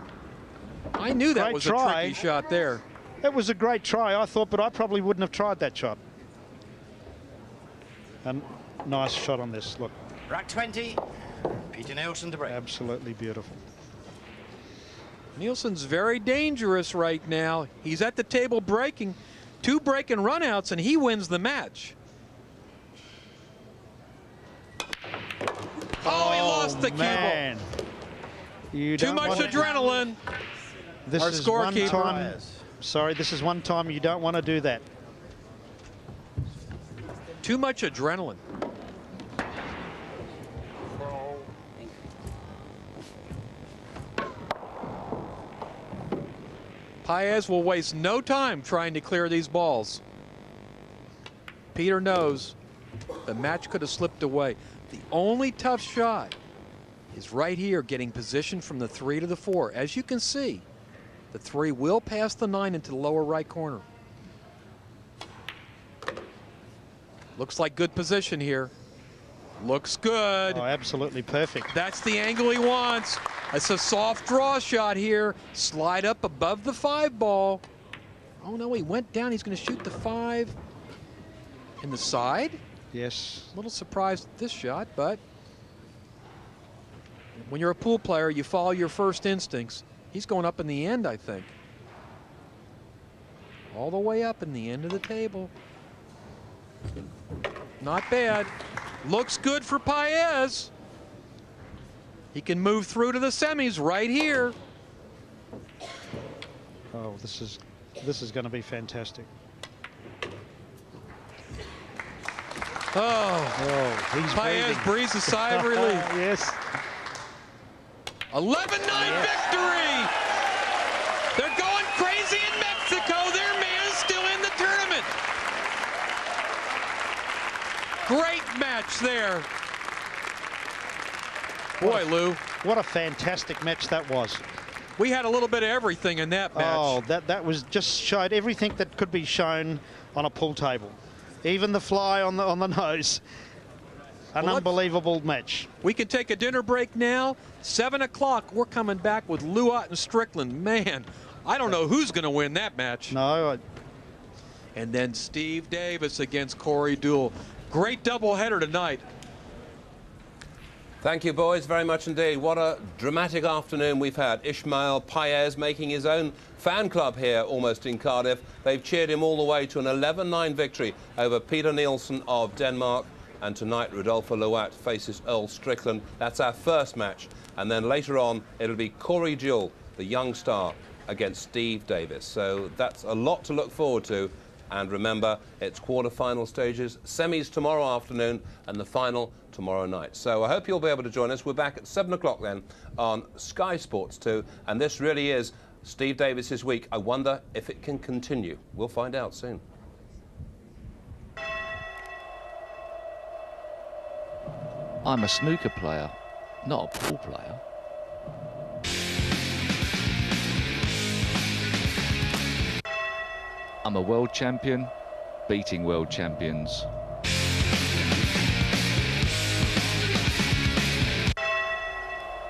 I knew that Great was try. a tricky shot there. It was a great try, I thought, but I probably wouldn't have tried that shot. And nice shot on this, look. Rack 20. Peter Nielsen to break. Absolutely beautiful. Nielsen's very dangerous right now. He's at the table breaking. 2 break and runouts, and he wins the match. Oh, he lost the cue ball. Too much adrenaline. This Our is scorekeeper. one time. Sorry, this is one time you don't want to do that. Too much adrenaline. Paez will waste no time trying to clear these balls. Peter knows the match could have slipped away. The only tough shot is right here, getting position from the 3 to the 4. As you can see, the 3 will pass the 9 into the lower right corner. Looks like good position here. Looks good. Oh, absolutely perfect. That's the angle he wants. It's a soft draw shot here. Slide up above the 5 ball. Oh, no, he went down. He's going to shoot the 5 in the side. Yes. A little surprised at this shot, but when you're a pool player, you follow your first instincts. He's going up in the end, I think. All the way up in the end of the table. Not bad. Looks good for Paez. He can move through to the semis right here. Oh, this is going to be fantastic. Oh, he's Paez breathing. breathes a sigh of relief. Yes. 11-9 victory. They're going crazy in Mexico. Their man is still in the tournament. Great match there. Boy, Lou. What a fantastic match that was. We had a little bit of everything in that match. Oh, that was just showed everything that could be shown on a pool table. Even the fly on the nose. An unbelievable match. We can take a dinner break now. 7 o'clock, we're coming back with Luot and Strickland. Man, I don't know who's going to win that match. No. And then Steve Davis against Corey Deuel. Great doubleheader tonight. Thank you, boys, very much indeed. What a dramatic afternoon we've had. Ismael Paez making his own fan club here almost in Cardiff. They've cheered him all the way to an 11-9 victory over Peter Nielsen of Denmark. And tonight, Rodolfo Luat faces Earl Strickland. That's our first match. And then later on, it'll be Corey Jewell, the young star, against Steve Davis. So that's a lot to look forward to. And remember, it's quarter-final stages, semis tomorrow afternoon, and the final tomorrow night. So I hope you'll be able to join us. We're back at 7 o'clock then on Sky Sports 2. And this really is Steve Davis's week. I wonder if it can continue. We'll find out soon. I'm a snooker player, not a pool player. I'm a world champion, beating world champions.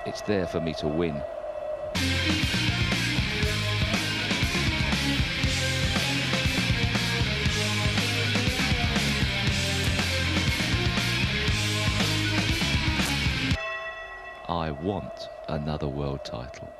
It's there for me to win. I want another world title.